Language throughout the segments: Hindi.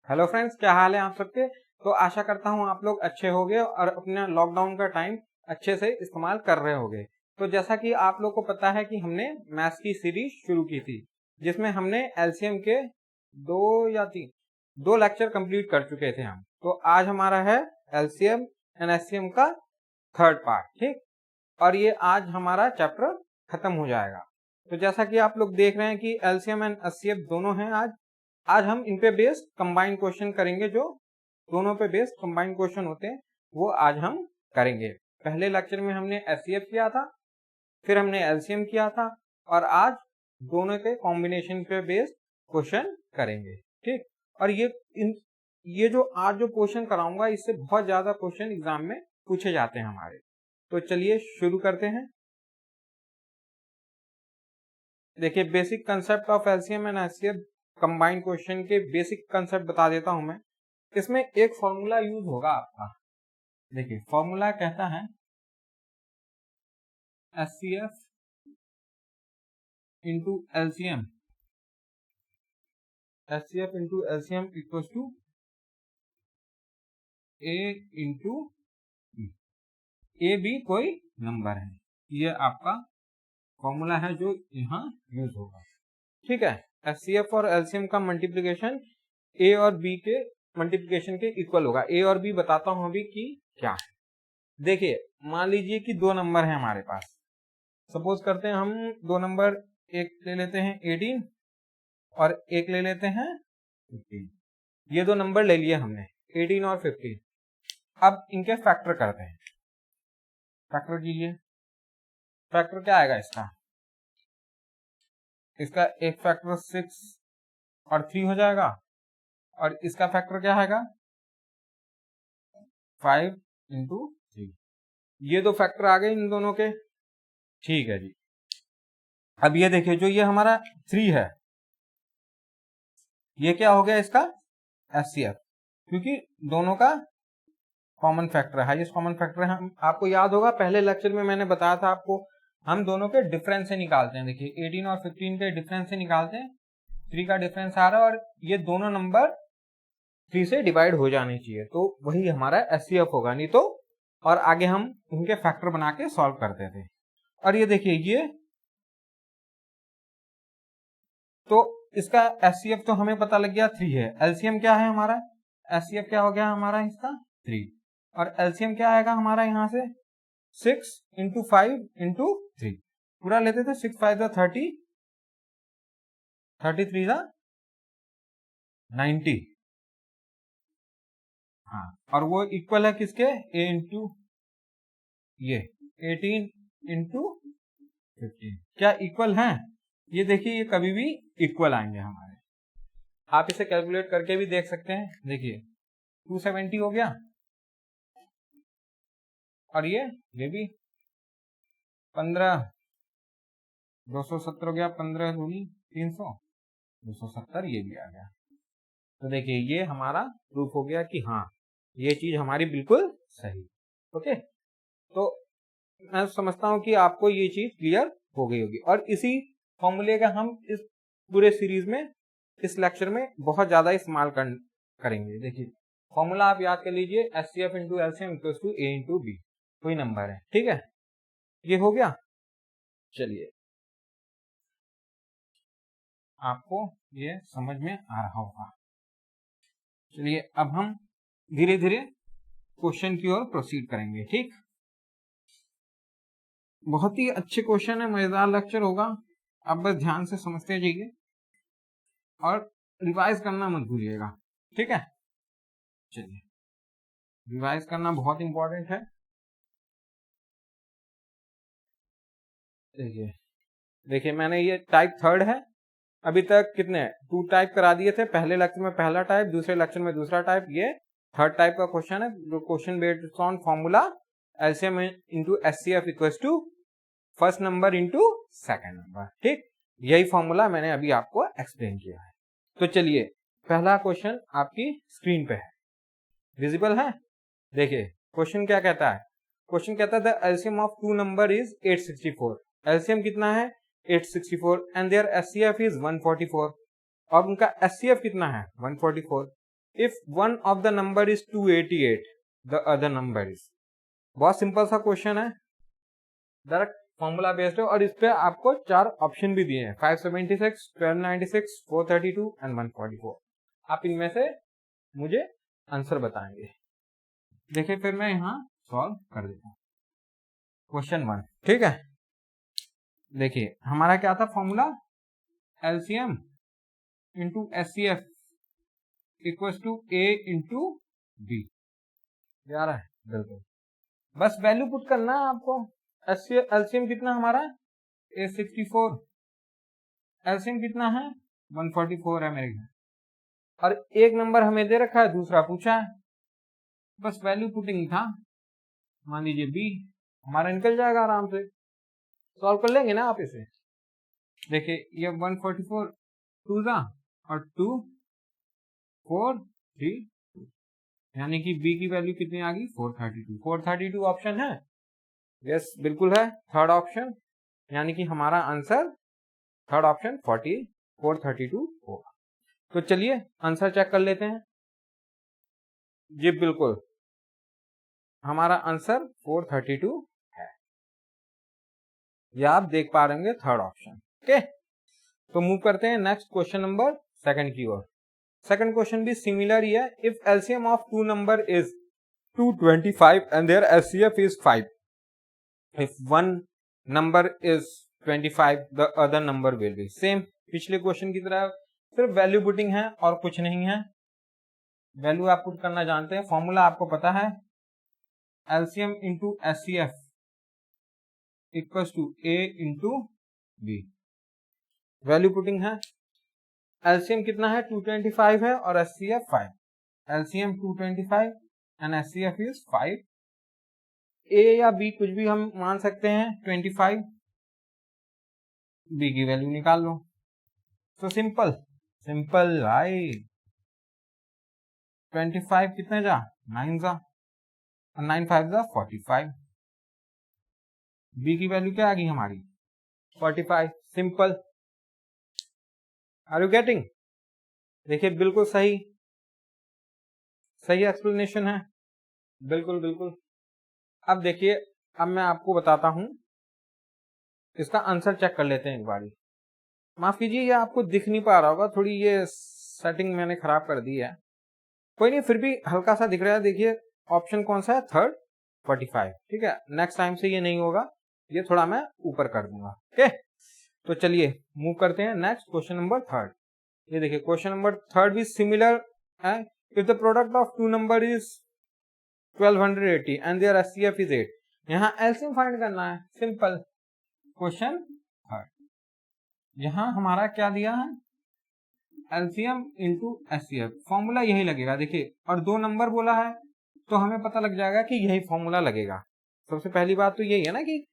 हेलो फ्रेंड्स, क्या हाल है आप सबके। तो आशा करता हूँ आप लोग अच्छे होंगे और अपना लॉकडाउन का टाइम अच्छे से इस्तेमाल कर रहे होंगे। तो जैसा कि आप लोग को पता है कि हमने मैथ्स की सीरीज शुरू की थी, जिसमें हमने एलसीएम के दो लेक्चर कंप्लीट कर चुके थे हम। तो आज हमारा है एलसीएम एंड एचसीएम का थर्ड पार्ट, ठीक। और ये आज हमारा चैप्टर खत्म हो जाएगा। तो जैसा कि आप लोग देख रहे हैं कि एलसीएम एंड एचसीएफ दोनों हैं। आज हम इन पे बेस्ड कंबाइंड क्वेश्चन करेंगे, जो दोनों पे बेस्ड कंबाइंड क्वेश्चन होते हैं वो आज हम करेंगे। पहले लेक्चर में हमने एचसीएफ किया था, फिर हमने एलसीएम किया था, और आज दोनों के कॉम्बिनेशन पे बेस्ड क्वेश्चन करेंगे, ठीक। और ये जो आज जो क्वेश्चन कराऊंगा, इससे बहुत ज्यादा क्वेश्चन एग्जाम में पूछे जाते हैं हमारे। तो चलिए शुरू करते हैं। देखिए, basic concept of LCM and HCF combined question के बेसिक कंसेप्ट बता देता हूं मैं। इसमें एक फॉर्मूला यूज होगा आपका। देखिए, फॉर्मूला कहता है HCF into LCM, HCF into LCM equals to A into B. A B कोई नंबर है, ये आपका फॉर्मूला है जो यहाँ यूज होगा, ठीक है। एचसीएफ और एलसीएम का मल्टीप्लिकेशन ए और बी के मल्टीप्लिकेशन के इक्वल होगा। ए और बी बताता हूं अभी कि क्या है। देखिए, मान लीजिए कि दो नंबर है हमारे पास। सपोज करते हैं हम दो नंबर, एक ले लेते हैं 18 और एक ले लेते हैं 15। ये दो नंबर ले लिए हमने, 18 और 15। अब इनके फैक्टर करते हैं। फैक्टर कीजिए। फैक्टर क्या आएगा इसका एक फैक्टर 6 और 3 हो जाएगा, और इसका फैक्टर क्या आएगा 5 इंटू 3। ये दो फैक्टर आ गए इन दोनों के, ठीक है जी। अब ये देखिए, जो ये हमारा 3 है, ये क्या हो गया इसका एचसीएफ, क्योंकि दोनों का कॉमन फैक्टर है, हाईएस्ट कॉमन फैक्टर है। हम आपको याद होगा पहले लेक्चर में मैंने बताया था आपको, हम दोनों के डिफरेंस से निकालते हैं। देखिए, 18 और 15 के डिफरेंस से निकालते हैं। 3 का डिफरेंस आ रहा है और ये दोनों नंबर 3 से डिवाइड हो जाने चाहिए, तो वही हमारा एचसीएफ होगा। नहीं तो और आगे हम उनके फैक्टर बना के सॉल्व करते थे। और ये देखिए, ये तो इसका एचसीएफ तो हमें पता लग गया 3 है। एलसीएम क्या है हमारा, एचसीएफ क्या हो गया हमारा इसका 3, और एलसीएम क्या आएगा हमारा यहाँ से 6 इंटू 5 इंटू 3। पूरा लेते थे, 6 5 30, 33 90। हाँ, और वो इक्वल है किसके, ए इंटू ये 18 इंटू 15। क्या इक्वल है? ये देखिए, ये कभी भी इक्वल आएंगे हमारे। आप इसे कैलकुलेट करके भी देख सकते हैं। देखिए, 270 हो गया, और ये भी 15, 270 हो गया, 15 दूनी 300, 270 ये भी आ गया। तो देखिए, ये हमारा प्रूफ हो गया कि हाँ, ये चीज हमारी बिल्कुल सही। ओके, तो मैं समझता हूं कि आपको ये चीज क्लियर हो गई होगी। और इसी फॉर्मूले का हम इस पूरे सीरीज में, इस लेक्चर में बहुत ज्यादा इस्तेमाल करेंगे। देखिए, फॉर्मूला आप याद कर लीजिए, HCF into LCM equals to A into B, कोई नंबर है, ठीक है। ये हो गया। चलिए, आपको ये समझ में आ रहा होगा। चलिए, अब हम धीरे धीरे क्वेश्चन की ओर प्रोसीड करेंगे, ठीक। बहुत ही अच्छे क्वेश्चन है, मजेदार लेक्चर होगा। आप बस ध्यान से समझते जाइए और रिवाइज करना मत भूलिएगा, ठीक है। चलिए, रिवाइज करना बहुत इंपॉर्टेंट है। देखिए, मैंने ये टाइप थर्ड है। अभी तक कितने 2 टाइप करा दिए थे। पहले लेक्चर में पहला टाइप, दूसरे लेक्चर में दूसरा टाइप। ये थर्ड टाइप का क्वेश्चन है, जो question based on formula LCM into HCF equals to first number into second number, ठीक। यही फॉर्मूला मैंने अभी आपको एक्सप्लेन किया है। तो चलिए, पहला क्वेश्चन आपकी स्क्रीन पे है, विजिबल है। देखिए, क्वेश्चन क्या कहता है। क्वेश्चन कहता है the LCM of two number is 864। LCM कितना है 864, एंड देयर एचसीएफ इज 144, और उनका एचसीएफ कितना है 144। If one of the number is 288 the other number is. बहुत सिंपल सा क्वेश्चन है, डायरेक्ट फॉर्मूला बेस्ड है, और इस पे आपको 4 ऑप्शन भी दिए हैं, 576, 1296, 432 एंड 144। आप इनमें से मुझे आंसर बताएंगे। देखिए फिर मैं यहाँ सॉल्व कर देता हूँ क्वेश्चन 1। ठीक है, देखिए हमारा क्या था formula, LCM into HCF equals to A into B. यार है बिल्कुल, बस वैल्यू पुट करना है आपको। एलसीएम कितना हमारा A64, एलसीएम कितना है 144 है मेरे घर, और एक नंबर हमें दे रखा है, दूसरा पूछा है, बस वैल्यू पुटिंग था। मान लीजिए बी, हमारा निकल जाएगा आराम से, सॉल्व कर लेंगे ना आप इसे। देखिए ये 144 टू जा और 2 4 3, यानी कि बी की वैल्यू कितनी आ गई 432। 432 ऑप्शन है, यस बिल्कुल है, थर्ड ऑप्शन, यानी कि हमारा आंसर थर्ड ऑप्शन 432 होगा। तो चलिए आंसर चेक कर लेते हैं। जी बिल्कुल, हमारा आंसर 432 है, यह आप देख पा रहे होंगे थर्ड ऑप्शन। ओके, तो मूव करते हैं नेक्स्ट क्वेश्चन नंबर 2 की ओर। सेकंड क्वेश्चन भी सिमिलर ही है। If LCM of two number is 225 and their HCF is 5, if one number is 25 the other number will be. Same पिछले क्वेश्चन की तरह, सिर्फ वैल्यू पुटिंग है और कुछ नहीं है। वैल्यू आप पुट करना जानते हैं, फॉर्मूला आपको पता है, LCM into HCF equals to A into B. Value putting है, एलसीएम कितना है 225 है और HCF 5। LCM 225 and HCF is 5। A या बी कुछ भी हम मान सकते हैं, 25, बी की वैल्यू निकाल लो। तो सिंपल सिंपल भाई, 25 कितने जा 9 जा, और 9 5 जा 45। बी की वैल्यू क्या आ गई हमारी 45। Simple, are you getting? देखिए बिल्कुल सही सही एक्सप्लेनेशन है, बिल्कुल बिल्कुल। अब देखिए, अब मैं आपको बताता हूं, इसका आंसर चेक कर लेते हैं एक बारी। माफ कीजिए, ये आपको दिख नहीं पा रहा होगा, थोड़ी ये सेटिंग मैंने खराब कर दी है, कोई नहीं, फिर भी हल्का सा दिख रहा है। देखिए ऑप्शन कौन सा है, थर्ड 45। ठीक है, नेक्स्ट टाइम से ये नहीं होगा, ये थोड़ा मैं ऊपर कर दूंगा। ओके, तो चलिए मूव करते हैं नेक्स्ट क्वेश्चन नंबर 3। ये देखिए क्वेश्चन नंबर 3 भी सिमिलर है। If the product of two number is 1280 and their HCF is 8, यहाँ एलसीएम फाइंड करना है। सिंपल क्वेश्चन 3, यहाँ हमारा क्या दिया है, एलसीएम इंटू एचसीएफ, फॉर्मूला यही लगेगा। देखिए, और 2 नंबर बोला है तो हमें पता लग जाएगा कि यही फॉर्मूला लगेगा। सबसे पहली बात तो यही है ना कि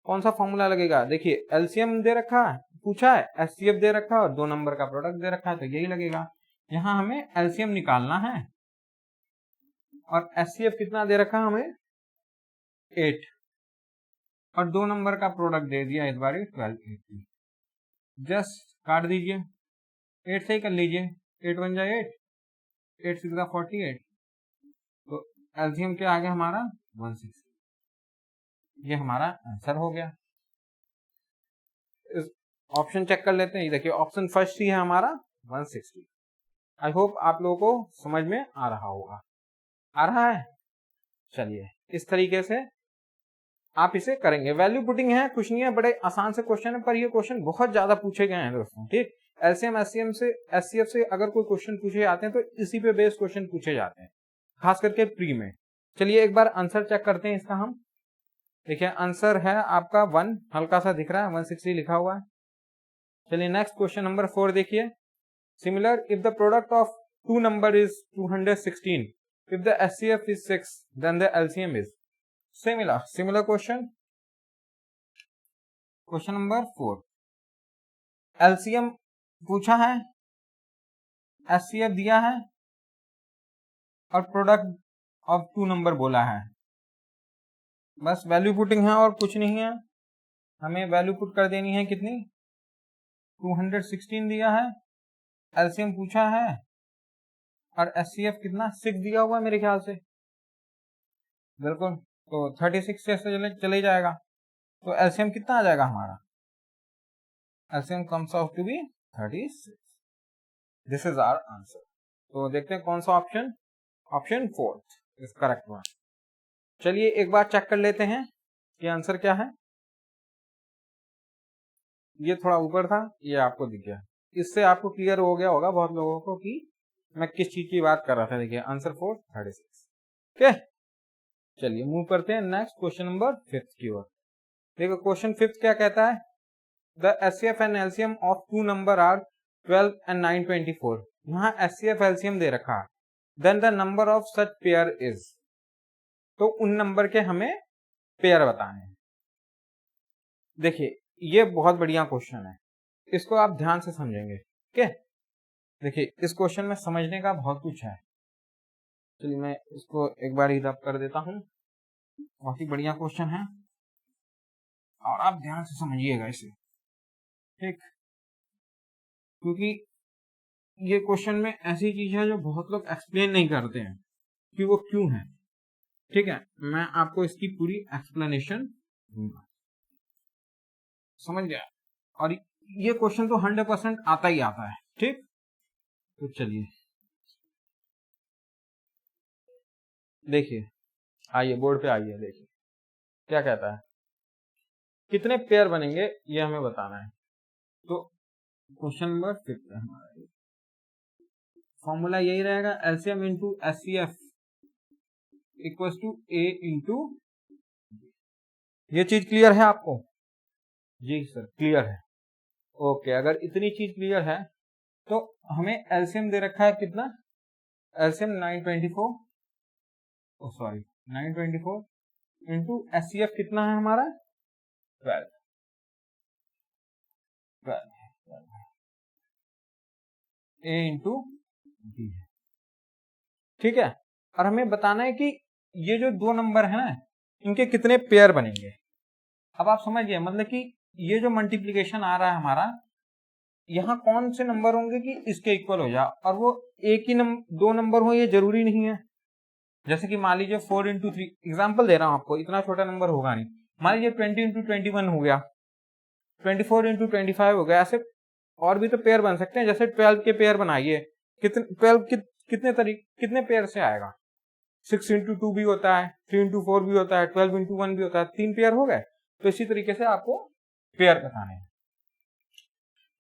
कौन सा फॉर्मूला लगेगा। देखिए एलसीएम दे रखा है, पूछा है, एचसीएफ दे रखा है और 2 नंबर का प्रोडक्ट दे रखा है, तो यही लगेगा। यहाँ हमें एलसीएम निकालना है और एचसीएफ कितना दे रखा हमें 8, और 2 नंबर का प्रोडक्ट दे दिया इस बार 1280। जस्ट काट दीजिए, 8 से ही कर लीजिए, 8 1 जा 8, 8 6 जा 48, तो एलसीएम क्या आ गया हमारा 160। ये हमारा आंसर हो गया। इस ऑप्शन चेक कर लेते हैं। देखिए ऑप्शन फर्स्ट ही है हमारा 160। आई होप आप लोगों को समझ में आ रहा होगा। आ रहा है? चलिए इस तरीके से आप इसे करेंगे। वैल्यू पुटिंग है, कुछ नहीं है, बड़े आसान से क्वेश्चन है, पर ये क्वेश्चन बहुत ज्यादा पूछे गए हैं दोस्तों। ठीक, एलसीएम एचसीएम से एचसीएफ से अगर कोई क्वेश्चन पूछे जाते हैं तो इसी पे बेस्ड क्वेश्चन पूछे जाते हैं, खास करके प्री में। चलिए एक बार आंसर चेक करते हैं इसका हम। देखिए आंसर है आपका 1, हल्का सा दिख रहा है, 160 लिखा हुआ है। चलिए नेक्स्ट क्वेश्चन नंबर 4 देखिए। Similar, if the product of two number is 216, if the HCF is 6, then the LCM is similar question number 4। LCM पूछा है, HCF दिया है और प्रोडक्ट ऑफ टू नंबर बोला है। बस वैल्यू पुटिंग है और कुछ नहीं है। हमें वैल्यू पुट कर देनी है कितनी, 216 दिया है, LCM पूछा है और HCF कितना 6 दिया हुआ है मेरे ख्याल से, बिल्कुल। तो 36 से चले जाएगा, तो एलसीएम कितना आ जाएगा हमारा, LCM comes out to be 36। This is our answer. तो देखते हैं कौन सा option, option 4 is correct one. चलिए एक बार चेक कर लेते हैं कि आंसर क्या है। ये थोड़ा ऊपर था, ये आपको दिख गया, इससे आपको क्लियर हो गया होगा बहुत लोगों को कि मैं किस चीज की बात कर रहा था। देखिए आंसर 4 36। ओके, चलिए मूव करते हैं नेक्स्ट क्वेश्चन नंबर 5 की ओर। देखो क्वेश्चन 5 क्या कहता है, the HCF and LCM of two number are 12 and 924। यहाँ HCF LCM दे रखा है, then the number of such pair is. तो उन नंबर के हमें पेयर बताने हैं। देखिए ये बहुत बढ़िया क्वेश्चन है, इसको आप ध्यान से समझेंगे। ओके, देखिए इस क्वेश्चन में समझने का बहुत कुछ है। चलिए मैं इसको एक बार ही रब कर देता हूं, बहुत ही बढ़िया क्वेश्चन है और आप ध्यान से समझिएगा इसे, ठीक, क्योंकि ये क्वेश्चन में ऐसी चीज है जो बहुत लोग एक्सप्लेन नहीं करते हैं कि वो क्यों है। ठीक है, मैं आपको इसकी पूरी एक्सप्लेनेशन दूंगा, समझ गया। और ये क्वेश्चन तो 100% आता ही आता है, ठीक। तो चलिए देखिए, आइए बोर्ड पे आइए, देखिए क्या कहता है, कितने पेयर बनेंगे ये हमें बताना है। तो क्वेश्चन नंबर 5 है हमारा, फॉर्मूला यही रहेगा, LCM into HCF equal to A into. ये चीज क्लियर है आपको? जी सर क्लियर है। ओके, अगर इतनी चीज क्लियर है तो हमें एलसीएम दे रखा है कितना, एलसीएम 924, सॉरी 924 इंटू HCF कितना है हमारा 12 A इंटू B है, ठीक है। और हमें बताना है कि ये जो दो नंबर है ना, इनके कितने पेयर बनेंगे। अब आप समझ गए, मतलब कि ये जो मल्टीप्लीकेशन आ रहा है हमारा, यहाँ कौन से नंबर होंगे कि इसके इक्वल हो जाए, और वो एक ही दो नंबर हो ये जरूरी नहीं है। जैसे कि मान लीजिए 4 इंटू 3, एग्जाम्पल दे रहा हूं आपको, इतना छोटा नंबर होगा नहीं। मान लीजिए 20 इंटू 21 हो गया, 24 इंटू 25 हो गया, ऐसे और भी तो पेयर बन सकते हैं। जैसे 12 के पेयर बनाइए, कितने 12 कितने पेयर से आएगा, 6 इंटू 2 भी होता है, 3 इंटू 4 भी होता है, 12 इंटू 1 भी होता है, 3 पेयर हो गए। तो इसी तरीके से आपको पेयर बताने हैं।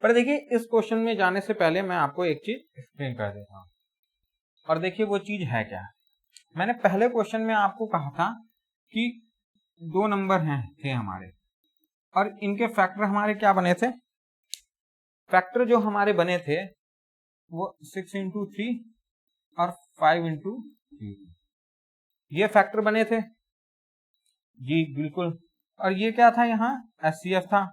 पर देखिए इस क्वेश्चन में जाने से पहले मैं आपको एक चीज एक्सप्लेन कर देता हूं, और देखिए वो चीज है क्या। मैंने पहले क्वेश्चन में आपको कहा था कि दो नंबर थे हमारे, और इनके फैक्टर हमारे क्या बने थे, फैक्टर जो हमारे बने थे वो 6 इंटू 3 और 5 इंटू 3, ये फैक्टर बने थे जी, बिल्कुल। और ये क्या था, यहाँ HCF था,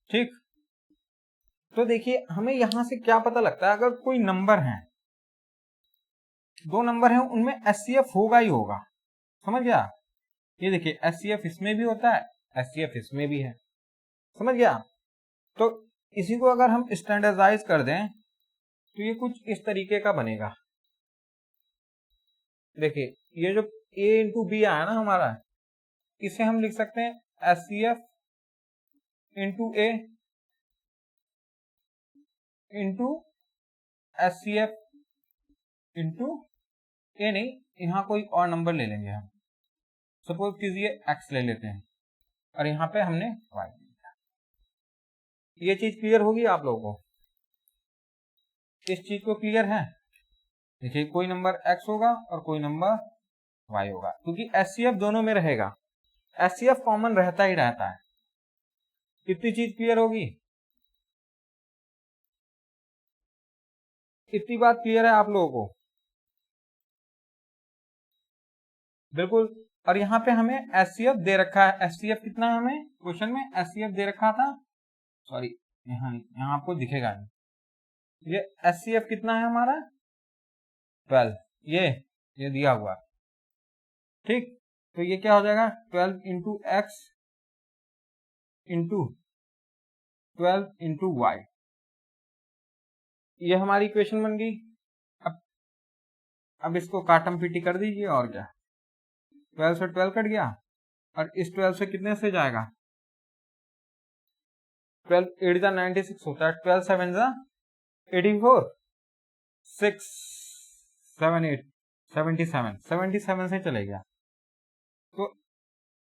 ठीक। तो देखिए हमें यहां से क्या पता लगता है, अगर कोई नंबर है, दो नंबर है, उनमें HCF होगा ही होगा, समझ गया। ये देखिए HCF इसमें भी होता है, HCF इसमें भी है, समझ गया। तो इसी को अगर हम स्टैंडर्डाइज कर दें तो ये कुछ इस तरीके का बनेगा। देखिए ये जो A इंटू बी आया ना हमारा, इसे हम लिख सकते हैं HCF into A into HCF into A, नहीं, यहाँ कोई और नंबर ले लेंगे हम, सपोज कीजिए X ले लेते हैं, और यहाँ पे हमने Y लिया। ये चीज क्लियर होगी आप लोगों को, इस चीज को क्लियर है। देखिए कोई नंबर X होगा और कोई नंबर Y होगा, क्योंकि HCF दोनों में रहेगा, HCF कॉमन रहता ही रहता है। कितनी चीज क्लियर होगी, इतनी बात क्लियर है आप लोगों को, बिल्कुल। और यहाँ पे हमें HCF दे रखा है, HCF कितना है हमें क्वेश्चन में, HCF दे रखा था, सॉरी यहाँ यहाँ आपको दिखेगा नहीं, ये HCF कितना है हमारा 12, ये दिया हुआ, ठीक। तो ये क्या हो जाएगा 12 into X into 12 into Y, ये हमारी इक्वेशन बन गई। अब इसको काटम पीटी कर दीजिए और क्या, 12 से 12 कट गया और इस 12 से कितने से जाएगा, 12 8 96 होता है, 12 7 84, 6 7 8 77 से चले गया। तो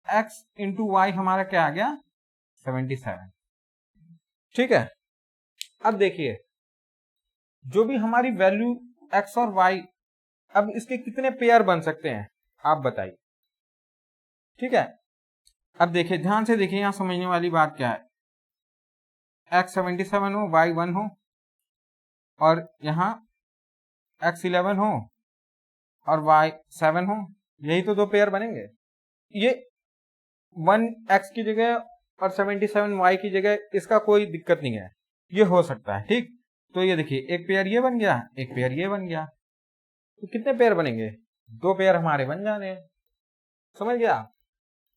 x इंटू वाई हमारा क्या आ गया, 77। ठीक है। अब देखिए जो भी हमारी वैल्यू x और y, अब इसके कितने पेयर बन सकते हैं आप बताइए। ठीक है। अब देखिए ध्यान से देखिए, यहां समझने वाली बात क्या है, x 77 हो, y 1 हो और यहाँ x 11 हो और y 7 हो, यही तो दो पेयर बनेंगे। ये 1 x की जगह और 77 y की जगह, इसका कोई दिक्कत नहीं है, ये हो सकता है। ठीक, तो ये देखिए एक पेयर ये बन गया, एक पेयर ये बन गया, तो कितने पेयर बनेंगे, दो पेयर हमारे बन जाने हैं। समझ गया।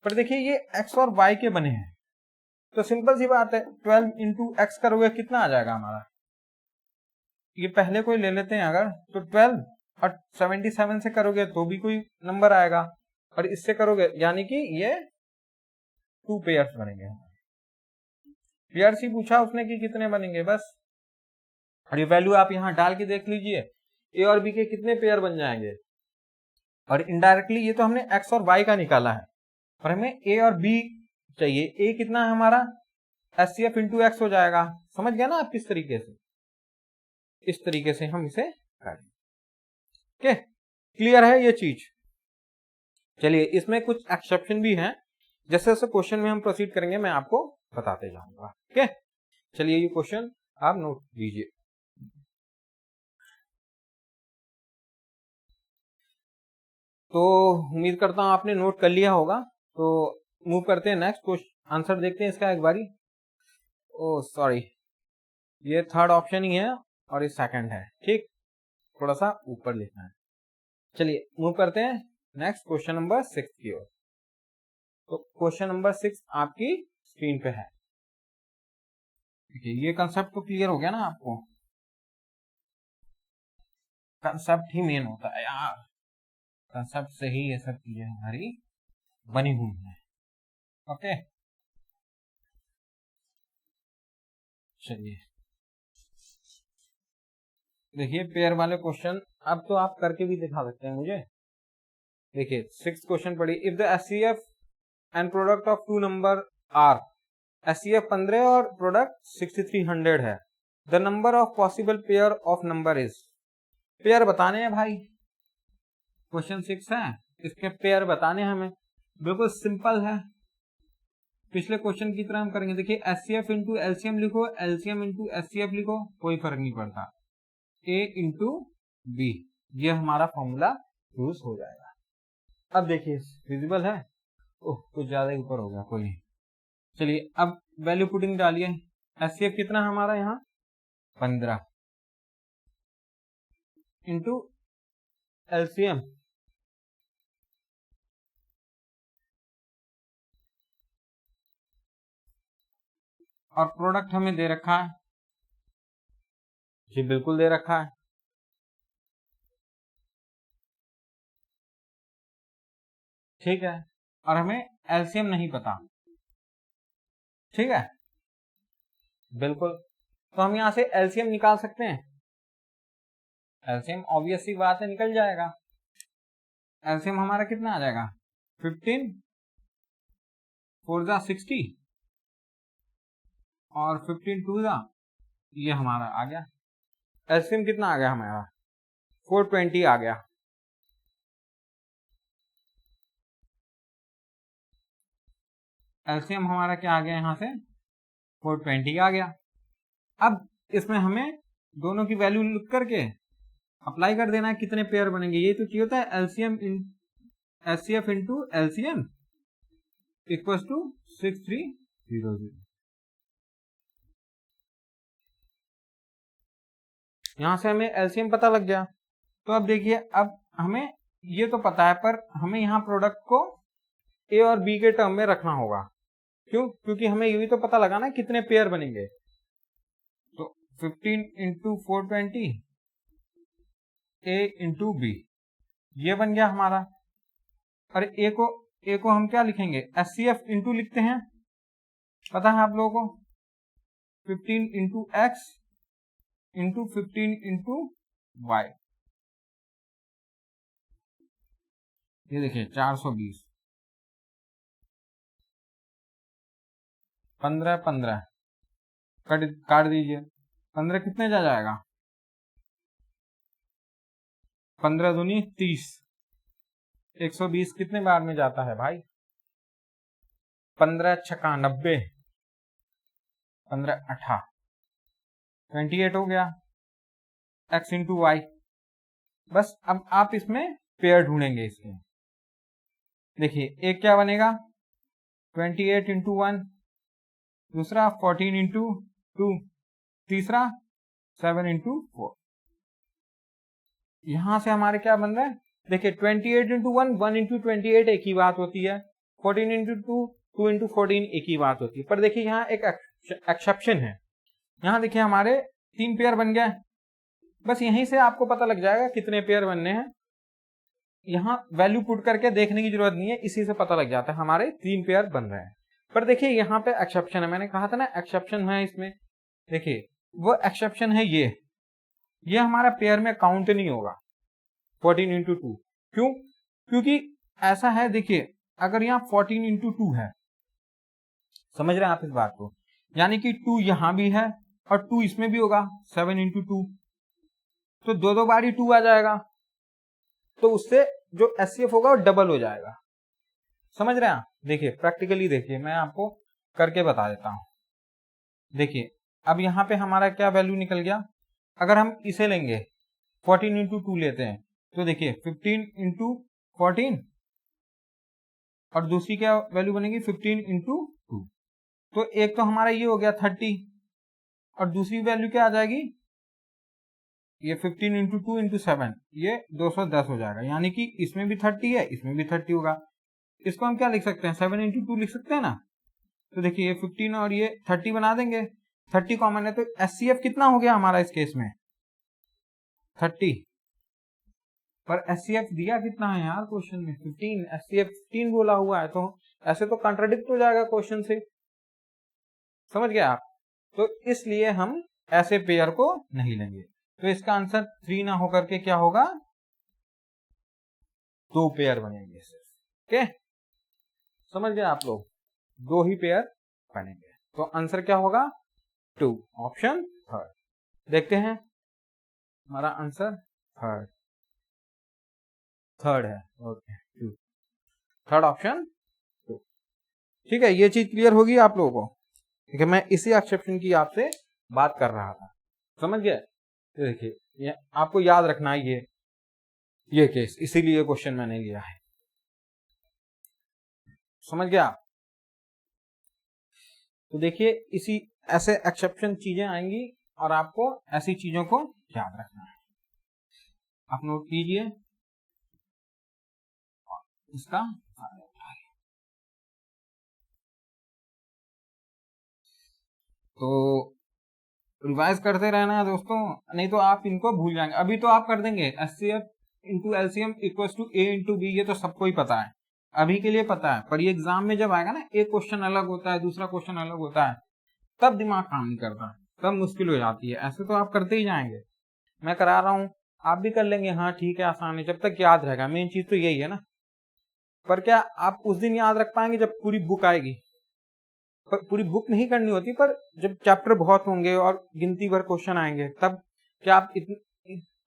पर देखिए ये x और y के बने हैं, तो सिंपल सी बात है, 12 इंटू एक्स करोगे कितना आ जाएगा हमारा, ये पहले कोई ले लेते हैं अगर, तो 12 और 77 से करोगे तो भी कोई नंबर आएगा, और इससे करोगे यानी कि ये 2 पेयर्स बनेंगे। पेयर्स ही पूछा उसने कि कितने बनेंगे बस, और ये वैल्यू आप यहां डाल के देख लीजिए, ए और बी के कितने पेयर बन जाएंगे। और इनडायरेक्टली ये तो हमने एक्स और वाई का निकाला है, और हमें ए और बी चाहिए। ए कितना है हमारा, एचसीएफ इंटू एक्स हो जाएगा। समझ गया ना आप किस तरीके से, इस तरीके से हम इसे करें। ओके, क्लियर है ये चीज। चलिए इसमें कुछ एक्सेप्शन भी हैं, जैसे जैसे क्वेश्चन में हम प्रोसीड करेंगे मैं आपको बताते जाऊंगा। ओके, चलिए ये क्वेश्चन आप नोट लीजिए। तो उम्मीद करता हूं आपने नोट कर लिया होगा। तो मूव करते हैं नेक्स्ट क्वेश्चन, आंसर देखते हैं इसका एक बारी। ओ सॉरी, ये थर्ड ऑप्शन ही है और ये सेकंड है। ठीक, थोड़ा सा ऊपर लिखना है। चलिए मूव करते हैं नेक्स्ट क्वेश्चन नंबर 6 की ओर। तो क्वेश्चन नंबर 6 आपकी स्क्रीन पे है। देखिए ये कंसेप्ट तो क्लियर हो गया ना आपको, कंसेप्ट ही मेन होता है यार, कंसेप्ट से ही ये सब चीजें हमारी बनी हुई है। ओके चलिए देखिए पेयर वाले क्वेश्चन अब तो आप करके भी दिखा सकते हैं मुझे। देखिए 6th क्वेश्चन पढ़िए, if the HCF and product of two number are, HCF 15 और प्रोडक्ट 6300 है, the number of possible pair of number is. Pair बताने हैं भाई, क्वेश्चन 6 है, इसके पेयर बताने हैं हमें। बिल्कुल सिंपल है, पिछले क्वेश्चन की तरह हम करेंगे। देखिए एचसीएफ इंटू एलसीएम लिखो, एलसीएम इंटू एचसीएफ लिखो, कोई फर्क नहीं पड़ता, ए इंटू बी, ये हमारा फॉर्मूला यूज हो जाएगा। अब देखिए विजिबल है, ओह कुछ ज्यादा ऊपर हो गया, कोई नहीं। चलिए अब वैल्यू पुटिंग डालिए, एचसीएफ कितना हमारा यहाँ 15 इंटू एलसीएम और प्रोडक्ट हमें दे रखा है जी, बिल्कुल दे रखा है। ठीक है, और हमें एलसीएम नहीं पता। ठीक है, बिल्कुल, तो हम यहां से एलसीएम निकाल सकते हैं। एलसीएम ऑब्वियस सी बात है निकल जाएगा। एलसीएम हमारा कितना आ जाएगा, 15 4 जा 60 और 15 2 जा, ये हमारा आ गया। एलसीएम कितना आ गया हमारा, 420 आ गया। एलसीएम हमारा क्या आ गया, यहां से 420 आ गया। अब इसमें हमें दोनों की वैल्यू लिख करके अप्लाई कर देना है, कितने पेयर बनेंगे। ये तो चाहिए होता है LCM HCF into LCM equal to 6300। यहां से हमें एलसीएम पता लग गया। तो अब देखिए, अब हमें ये तो पता है, पर हमें यहाँ प्रोडक्ट को ए और बी के टर्म में रखना होगा। क्यों, क्योंकि हमें ये भी तो पता लगा ना कितने पेयर बनेंगे। तो 15 इंटू 420 A इंटू बी, ये बन गया हमारा। और ए को हम क्या लिखेंगे, HCF इंटू लिखते हैं, पता है आप लोगों को, 15 into X into 15 into Y, ये देखिए 420, 15 15 काट दीजिए, 15 कितने जा जाएगा, 15 दूनी 30, 120 कितने बार में जाता है भाई, 15 छक्का 90, 15 8 28 हो गया, x इंटू वाई। बस अब आप इसमें पेयर ढूंढेंगे इसके, देखिए एक क्या बनेगा 28 इंटू 1, दूसरा 14 इंटू 2, तीसरा 7 इंटू 4। यहां से हमारे क्या बन रहा है, देखिए 28 इंटू 1, 1 इंटू 28 एक ही बात होती है, 14 इंटू 2, 2 इंटू 14 एक ही बात होती है। पर देखिए यहाँ एक एक्सेप्शन है, यहाँ देखिए हमारे 3 पेयर बन गए। बस यहीं से आपको पता लग जाएगा कितने पेयर बनने हैं, यहाँ वैल्यू पुट करके देखने की जरूरत नहीं है, इसी से पता लग जाता है हमारे 3 पेयर बन रहे हैं। पर देखिए यहाँ पे एक्सेप्शन है, मैंने कहा था ना एक्सेप्शन है इसमें, देखिए वो एक्सेप्शन है ये हमारा पेयर में काउंट नहीं होगा 14 इंटू 2। क्यों, क्योंकि ऐसा है, देखिए अगर यहाँ 14 इंटू 2 है, समझ रहे हैं आप इस बात को, यानी कि 2 यहां भी है और 2 इसमें भी होगा, 7 इंटू 2, तो दो बारी 2 आ जाएगा, तो उससे जो HCF होगा वो डबल हो जाएगा। समझ रहे हैं आप, देखिए प्रैक्टिकली देखिए, मैं आपको करके बता देता हूं। देखिए अब यहाँ पे हमारा क्या वैल्यू निकल गया, अगर हम इसे लेंगे 14 इंटू 2 लेते हैं, तो देखिए 15 इंटू 14 और दूसरी क्या वैल्यू बनेगी 15 इंटू 2, तो एक तो हमारा ये हो गया 30 और दूसरी वैल्यू क्या आ जाएगी, ये 15 इंटू 2 इंटू 7, ये 210 हो जाएगा, यानी कि इसमें भी 30 है, इसमें भी 30 होगा। इसको हम क्या लिख सकते हैं, 7 इंटू 2 लिख सकते हैं ना। तो देखिए ये 15 और ये 30 बना देंगे, 30 कॉमन है, तो HCF कितना हो गया हमारा इस केस में 30, पर HCF दिया कितना है यार क्वेश्चन में 15, HCF 15 बोला हुआ है, तो ऐसे तो कॉन्ट्राडिक्ट हो जाएगा क्वेश्चन से, समझ गए आप। तो इसलिए हम ऐसे पेयर को नहीं लेंगे, तो इसका आंसर 3 ना होकर के क्या होगा, 2 पेयर बनेंगे सिर्फ। ओके, समझ गए आप लोग, 2 ही पेयर बनेंगे, तो आंसर क्या होगा 2, ऑप्शन थर्ड। देखते हैं हमारा आंसर थर्ड है, ओके 2, थर्ड ऑप्शन 2। ठीक है, ये चीज क्लियर होगी आप लोगों को, ठीक है, मैं इसी एक्सेप्शन की आपसे बात कर रहा था, समझ गए। तो देखिए ये आपको याद रखना है, ये केस, इसीलिए क्वेश्चन मैंने लिया है, समझ गया। तो देखिए इसी ऐसे एक्सेप्शन चीजें आएंगी और आपको ऐसी चीजों को याद रखना है, आप नोट कीजिए इसका। तो रिवाइज करते रहना है दोस्तों, नहीं तो आप इनको भूल जाएंगे। अभी तो आप कर देंगे HCF into LCM equal to A into B, ये तो सबको ही पता है, अभी के लिए पता है, पर ये एग्जाम में जब आएगा ना, एक क्वेश्चन अलग होता है, दूसरा क्वेश्चन अलग होता है, तब दिमाग काम नहीं करता, तब मुश्किल हो जाती है। ऐसे तो आप करते ही जाएंगे, मैं करा रहा हूँ, आप भी कर लेंगे, हाँ ठीक है, आसान है, जब तक याद रहेगा, मेन चीज तो यही है ना। पर क्या आप उस दिन याद रख पाएंगे जब पूरी बुक आएगी, पर पूरी बुक नहीं करनी होती, पर जब चैप्टर बहुत होंगे और गिनती भर क्वेश्चन आएंगे, तब क्या आप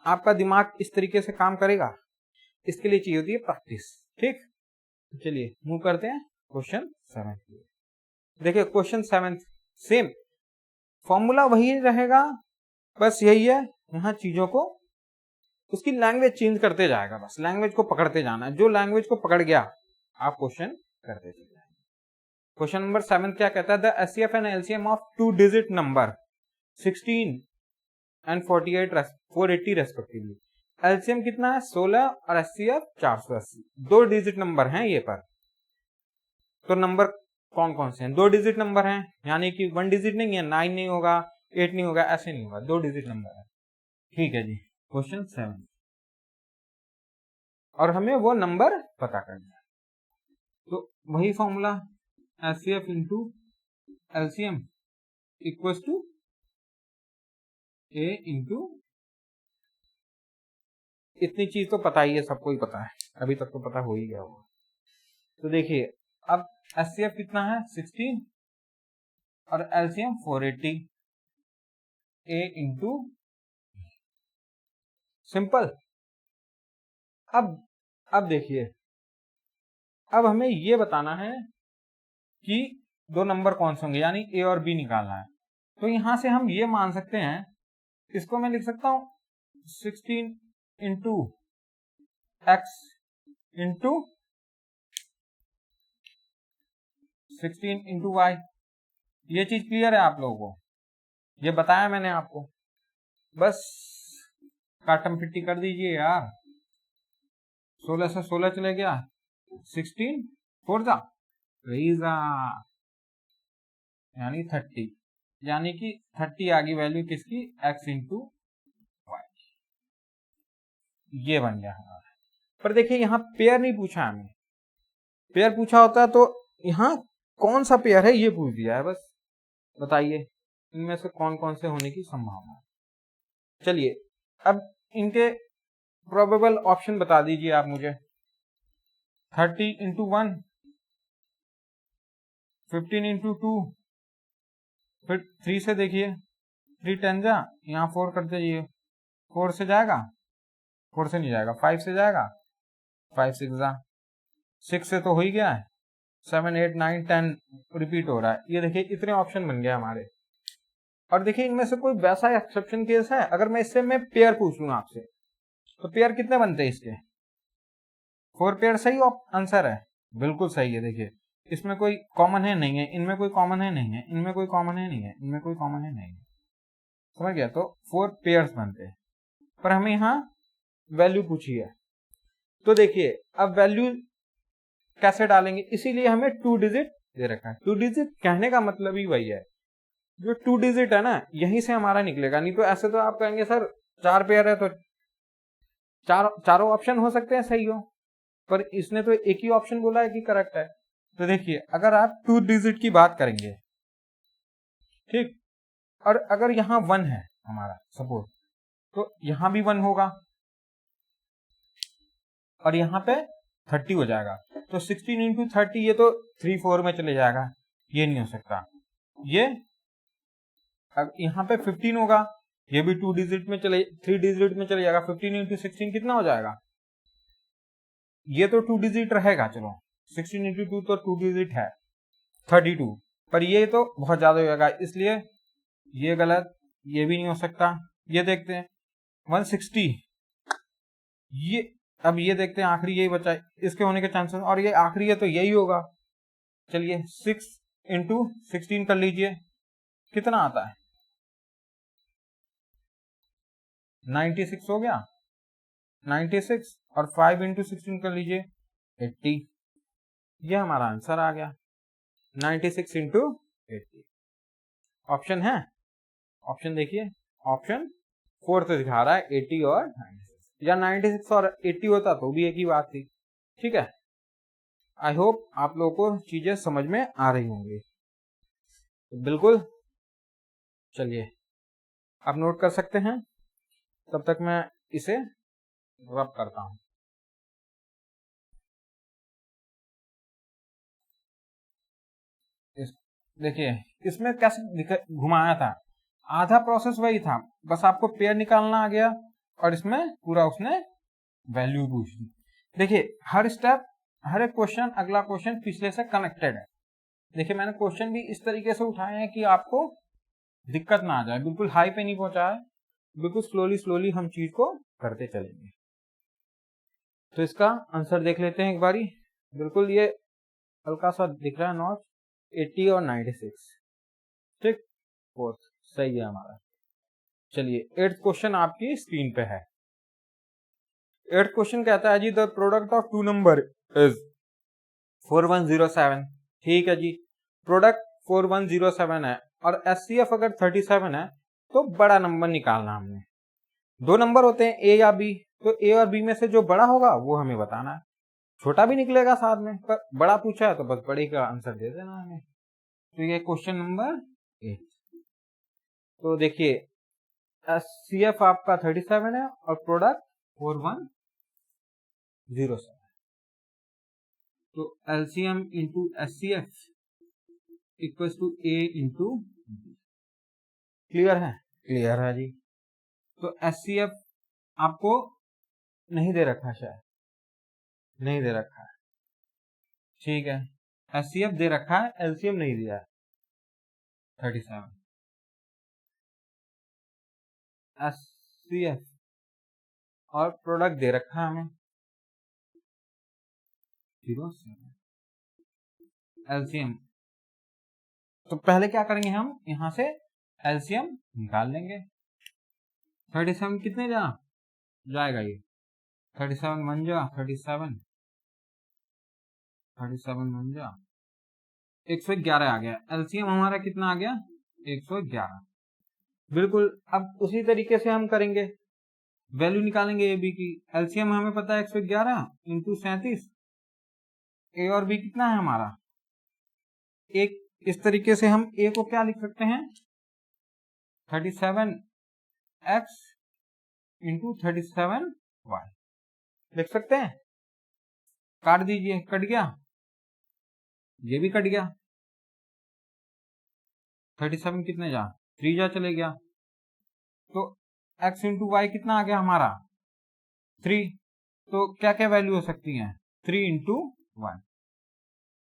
आपका दिमाग इस तरीके से काम करेगा, इसके लिए चाहिए होती है प्रैक्टिस। ठीक, चलिए मूव करते हैं क्वेश्चन 7। देखिए क्वेश्चन 7 सेम फॉर्मूला वही रहेगा, बस यही है, यहाँ चीजों को उसकी लैंग्वेज चेंज करते जाएगा, बस लैंग्वेज को पकड़ते जाना है, जो लैंग्वेज को पकड़ गया आप क्वेश्चन करते चले जाएंगे। क्वेश्चन नंबर 7 क्या कहता है, the HCF and LCM of 2 digit number 16 and 480 respectively. LCM कितना है 16 और HCF 480, 2 डिजिट नंबर हैं ये पर। तो नंबर कौन कौन से हैं, 2 डिजिट नंबर हैं, यानी कि 1 डिजिट नहीं है, 9 नहीं होगा, 8 नहीं होगा, ऐसे नहीं होगा, 2 डिजिट नंबर है। ठीक है जी, क्वेश्चन 7, और हमें वो नंबर पता करना है। तो वही formula HCF into LCM equal to A into, इतनी चीज तो पता ही है, सबको ही पता है, अभी तक तो पता हो ही गया होगा। तो देखिए अब HCF कितना है 16 और LCM 480, A इंटू, सिंपल। अब देखिए, अब हमें ये बताना है कि दो नंबर कौन से होंगे, यानी A और B निकालना है। तो यहां से हम ये मान सकते हैं, इसको मैं लिख सकता हूं 16 into X into 16 into Y. ये चीज क्लियर है आप लोगों को, ये बताया मैंने आपको, बस काटम पिट्टी कर दीजिए यार। 16 से 16 चले गया, 16 4 जा रहीजा, यानी 30, यानी कि 30 आ गई वैल्यू किसकी, x इंटू वाई। ये बन गया हमारा। पर देखिए यहाँ पेयर नहीं पूछा हमें, पेयर पूछा होता तो यहाँ कौन सा पेयर है ये पूछ दिया है बस। बताइए इनमें से कौन कौन से होने की संभावना है। चलिए अब इनके प्रोबेबल ऑप्शन बता दीजिए आप मुझे। 30 इंटू 1, 15 इंटू 2, फिर 3 से देखिए, 3 10 जा, यहाँ 4 कर दीजिए, 4 से जाएगा, 4 से नहीं जाएगा, 5 से जाएगा, 5 6 जा, 6 से तो हो ही गया है, 7 8 9 10 रिपीट हो रहा है। ये देखिए इतने ऑप्शन बन गए हमारे। और देखिए इनमें से कोई वैसा एक्सेप्शन केस है, अगर मैं इससे मैं पेयर पूछ लूँ आपसे, तो पेयर कितने बनते हैं इसके, 4 पेयर सही आंसर है, बिल्कुल सही है। देखिए इसमें कोई कॉमन है नहीं है, इनमें कोई कॉमन है नहीं है, इनमें कोई कॉमन है नहीं है, इनमें कोई कॉमन है नहीं है, समझ गया। तो 4 पेयर्स बनते हैं, पर हमें यहाँ वैल्यू पूछी है। तो देखिए अब वैल्यू कैसे डालेंगे, इसीलिए हमें 2 डिजिट दे रखा है। 2 डिजिट कहने का मतलब ही वही है, जो 2 डिजिट है ना यहीं से हमारा निकलेगा। नहीं तो ऐसे तो आप कहेंगे सर 4 पेयर है तो चारों ऑप्शन हो सकते हैं सही हो, पर इसने तो एक ही ऑप्शन बोला है कि करेक्ट है। तो देखिए अगर आप 2 डिजिट की बात करेंगे, ठीक, और अगर यहाँ 1 है हमारा सपोज, तो यहां भी 1 होगा और यहाँ पे 30 हो जाएगा। तो 16 इंटू 30 ये तो 3 4 में चले जाएगा, ये नहीं हो सकता। ये अब यहाँ पे 15 होगा, ये भी 2 डिजिट में चले, 3 डिजिट में चले जाएगा। 15 इंटू 16 कितना हो जाएगा, ये तो 2 डिजिट रहेगा, चलो 16 इंटू 2 तो 2 डिजिट है 32, पर ये तो बहुत ज्यादा हो जाएगा, इसलिए ये गलत, ये भी नहीं हो सकता। ये देखते हैं 160, ये अब ये देखते हैं आखिरी यही बचा है, इसके होने के चांसेस, और ये आखिरी है तो यही होगा। चलिए 6 इंटू 16 कर लीजिए, कितना आता है 96 हो गया, 96, और 5 इंटू 16 कर लीजिए 80, ये हमारा आंसर आ गया 96 इंटू 80। ऑप्शन है, ऑप्शन देखिए, ऑप्शन 4 से दिखा रहा है 80 और 96, या 96 और 80 होता तो भी एक ही बात थी। ठीक है, आई होप आप लोगों को चीजें समझ में आ रही होंगी, तो बिल्कुल। चलिए आप नोट कर सकते हैं, तब तक मैं इसे रब करता हूं। देखिए इसमें कैसे घुमाया था, आधा प्रोसेस वही था, बस आपको पेयर निकालना आ गया और इसमें पूरा उसने वैल्यू पूछ दी। देखिए हर स्टेप, हर एक क्वेश्चन अगला क्वेश्चन पिछले से कनेक्टेड है। देखिए मैंने क्वेश्चन भी इस तरीके से उठाए हैं कि आपको दिक्कत ना आ जाए, बिल्कुल हाई पे नहीं पहुंचा है, बिल्कुल स्लोली स्लोली हम चीज को करते चलेंगे। तो इसका आंसर देख लेते हैं एक बारी। बिल्कुल ये हल्का सा दिख रहा है नॉट, 80 और 96, ठीक, फोर्थ सही है हमारा। चलिए 8th क्वेश्चन आपकी स्क्रीन पे है। 8th क्वेश्चन कहता है जी the product of 2 number is 4107। ठीक है जी, प्रोडक्ट 4107 है और HCF अगर 37 है तो बड़ा नंबर निकालना हमने। दो नंबर होते हैं ए या बी, तो ए और बी में से जो बड़ा होगा वो हमें बताना है। छोटा भी निकलेगा साथ में, पर बड़ा पूछा है तो बस बड़े का आंसर दे देना हमें। तो ये क्वेश्चन नंबर 8। तो देखिए CF आपका 37 है और प्रोडक्ट 4107। तो LCM into SCF equals to A into B। Clear है? क्लियर है जी। तो SCF आपको नहीं दे रखा, शायद नहीं दे रखा है, ठीक है। SCF दे रखा है, LCM नहीं दिया है। 37 SCF और प्रोडक्ट दे रखा है हमें 07 LCM। तो पहले क्या करेंगे, हम यहां से LCM निकाल लेंगे। 37 कितने जाएगा ये? 37 बन जा 37 बन जा 111 आ गया। LCM हमारा कितना आ गया? 111। बिल्कुल। अब उसी तरीके से हम करेंगे, वैल्यू निकालेंगे ए बी की। LCM हमें पता है 111 इंटू 37। ए और बी कितना है हमारा? एक। इस तरीके से हम ए को क्या लिख सकते हैं? 37x इंटू 37y लिख सकते हैं। काट दीजिए, कट गया, ये भी कट गया। 37 कितने 3 चले गया। तो x इंटू वाई कितना आ गया हमारा? 3। तो क्या क्या वैल्यू हो सकती हैं? 3 इंटू 1।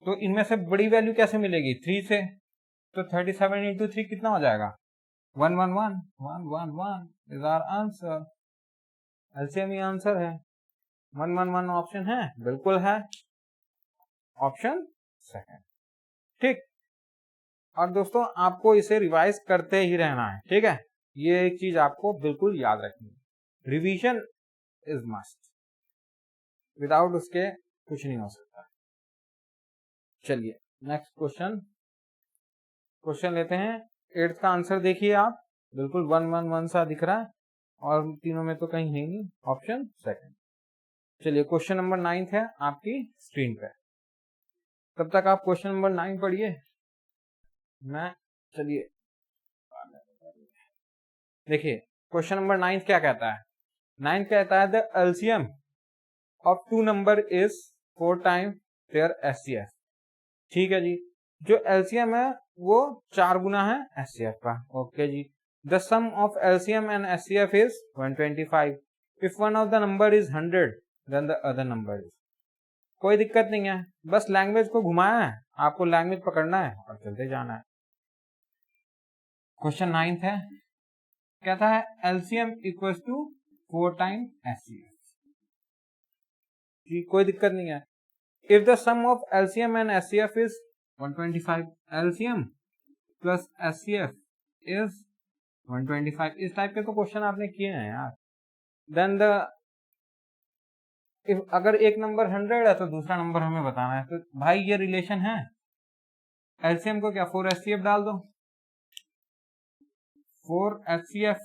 तो इनमें से बड़ी वैल्यू कैसे मिलेगी? 3 से। तो 37 इंटू 3 कितना हो जाएगा? 111 इज आवर आंसर। एलसीएम ही आंसर है। 111 ऑप्शन है? बिल्कुल है, ऑप्शन सेकंड। ठीक। और दोस्तों आपको इसे रिवाइज करते ही रहना है, ठीक है। ये एक चीज आपको बिल्कुल याद रखनी है, रिवीजन इज मस्ट, विदाउट उसके कुछ नहीं हो सकता। चलिए नेक्स्ट क्वेश्चन लेते हैं। 8th का आंसर देखिए आप, बिल्कुल 111 सा दिख रहा है और तीनों में तो कहीं है नहीं, ऑप्शन सेकंड। चलिए क्वेश्चन नंबर 9 है आपकी स्क्रीन पे। तब तक आप क्वेश्चन नंबर 9 पढ़िए। चलिए देखिए क्वेश्चन नंबर 9 क्या कहता है? 9 कहता है the LCM of 2 number is 4 time their HCF. ठीक है जी, जो एलसीएम है वो 4 गुना है एचसीएफ का। ओके जी। The sum of LCM and HCF is 125। If one of the number is 100 then the other number is. कोई दिक्कत नहीं है, बस लैंग्वेज को घुमाया है, आपको लैंग्वेज पकड़ना है और चलते जाना है। क्वेश्चन 9 है, कहता है LCM equals to 4 time HCF. कोई दिक्कत नहीं है। If the sum of LCM and HCF is 125, LCM plus HCF is 125। इस टाइप के तो क्वेश्चन आपने किए हैं यार। देन द इफ अगर एक नंबर 100 है तो दूसरा नंबर हमें बताना है। तो भाई ये रिलेशन है, एलसीएम को क्या 4 एचसीएफ डाल दो, 4 एचसीएफ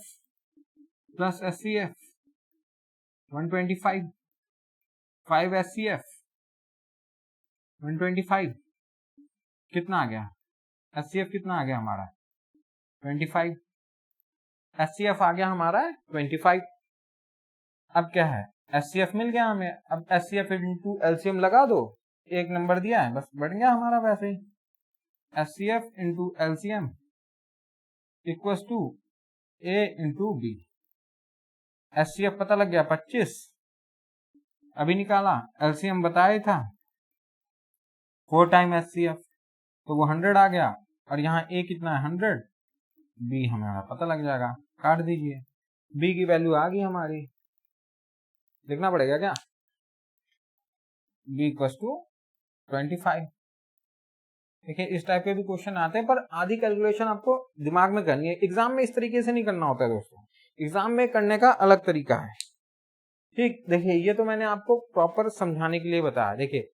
प्लस एचसीएफ 125, 5 एचसीएफ 125 कितना आ गया? एचसीएफ कितना आ गया हमारा? 25। एचसीएफ आ गया हमारा 25। अब क्या है, एचसीएफ मिल गया हमें। अब एचसीएफ इंटू एलसीएम लगा दो, एक नंबर दिया है बस बढ़ गया हमारा वैसे ही। HCF into LCM equals to A into b. HCF पता लग गया 25, अभी निकाला। एलसीएम बताया था 4 टाइम एचसीएफ, तो वो 100 आ गया। और यहाँ ए कितना है 100, बी हमारा पता लग जाएगा, काट दीजिए। बी की वैल्यू आ गई हमारी, लिखना पड़ेगा क्या? B equals to 25। देखिए इस टाइप के भी क्वेश्चन आते हैं, पर आधी कैलकुलेशन आपको दिमाग में करनी है। एग्जाम में इस तरीके से नहीं करना होता है दोस्तों, एग्जाम में करने का अलग तरीका है। ठीक, देखिए ये तो मैंने आपको प्रॉपर समझाने के लिए बताया। देखिए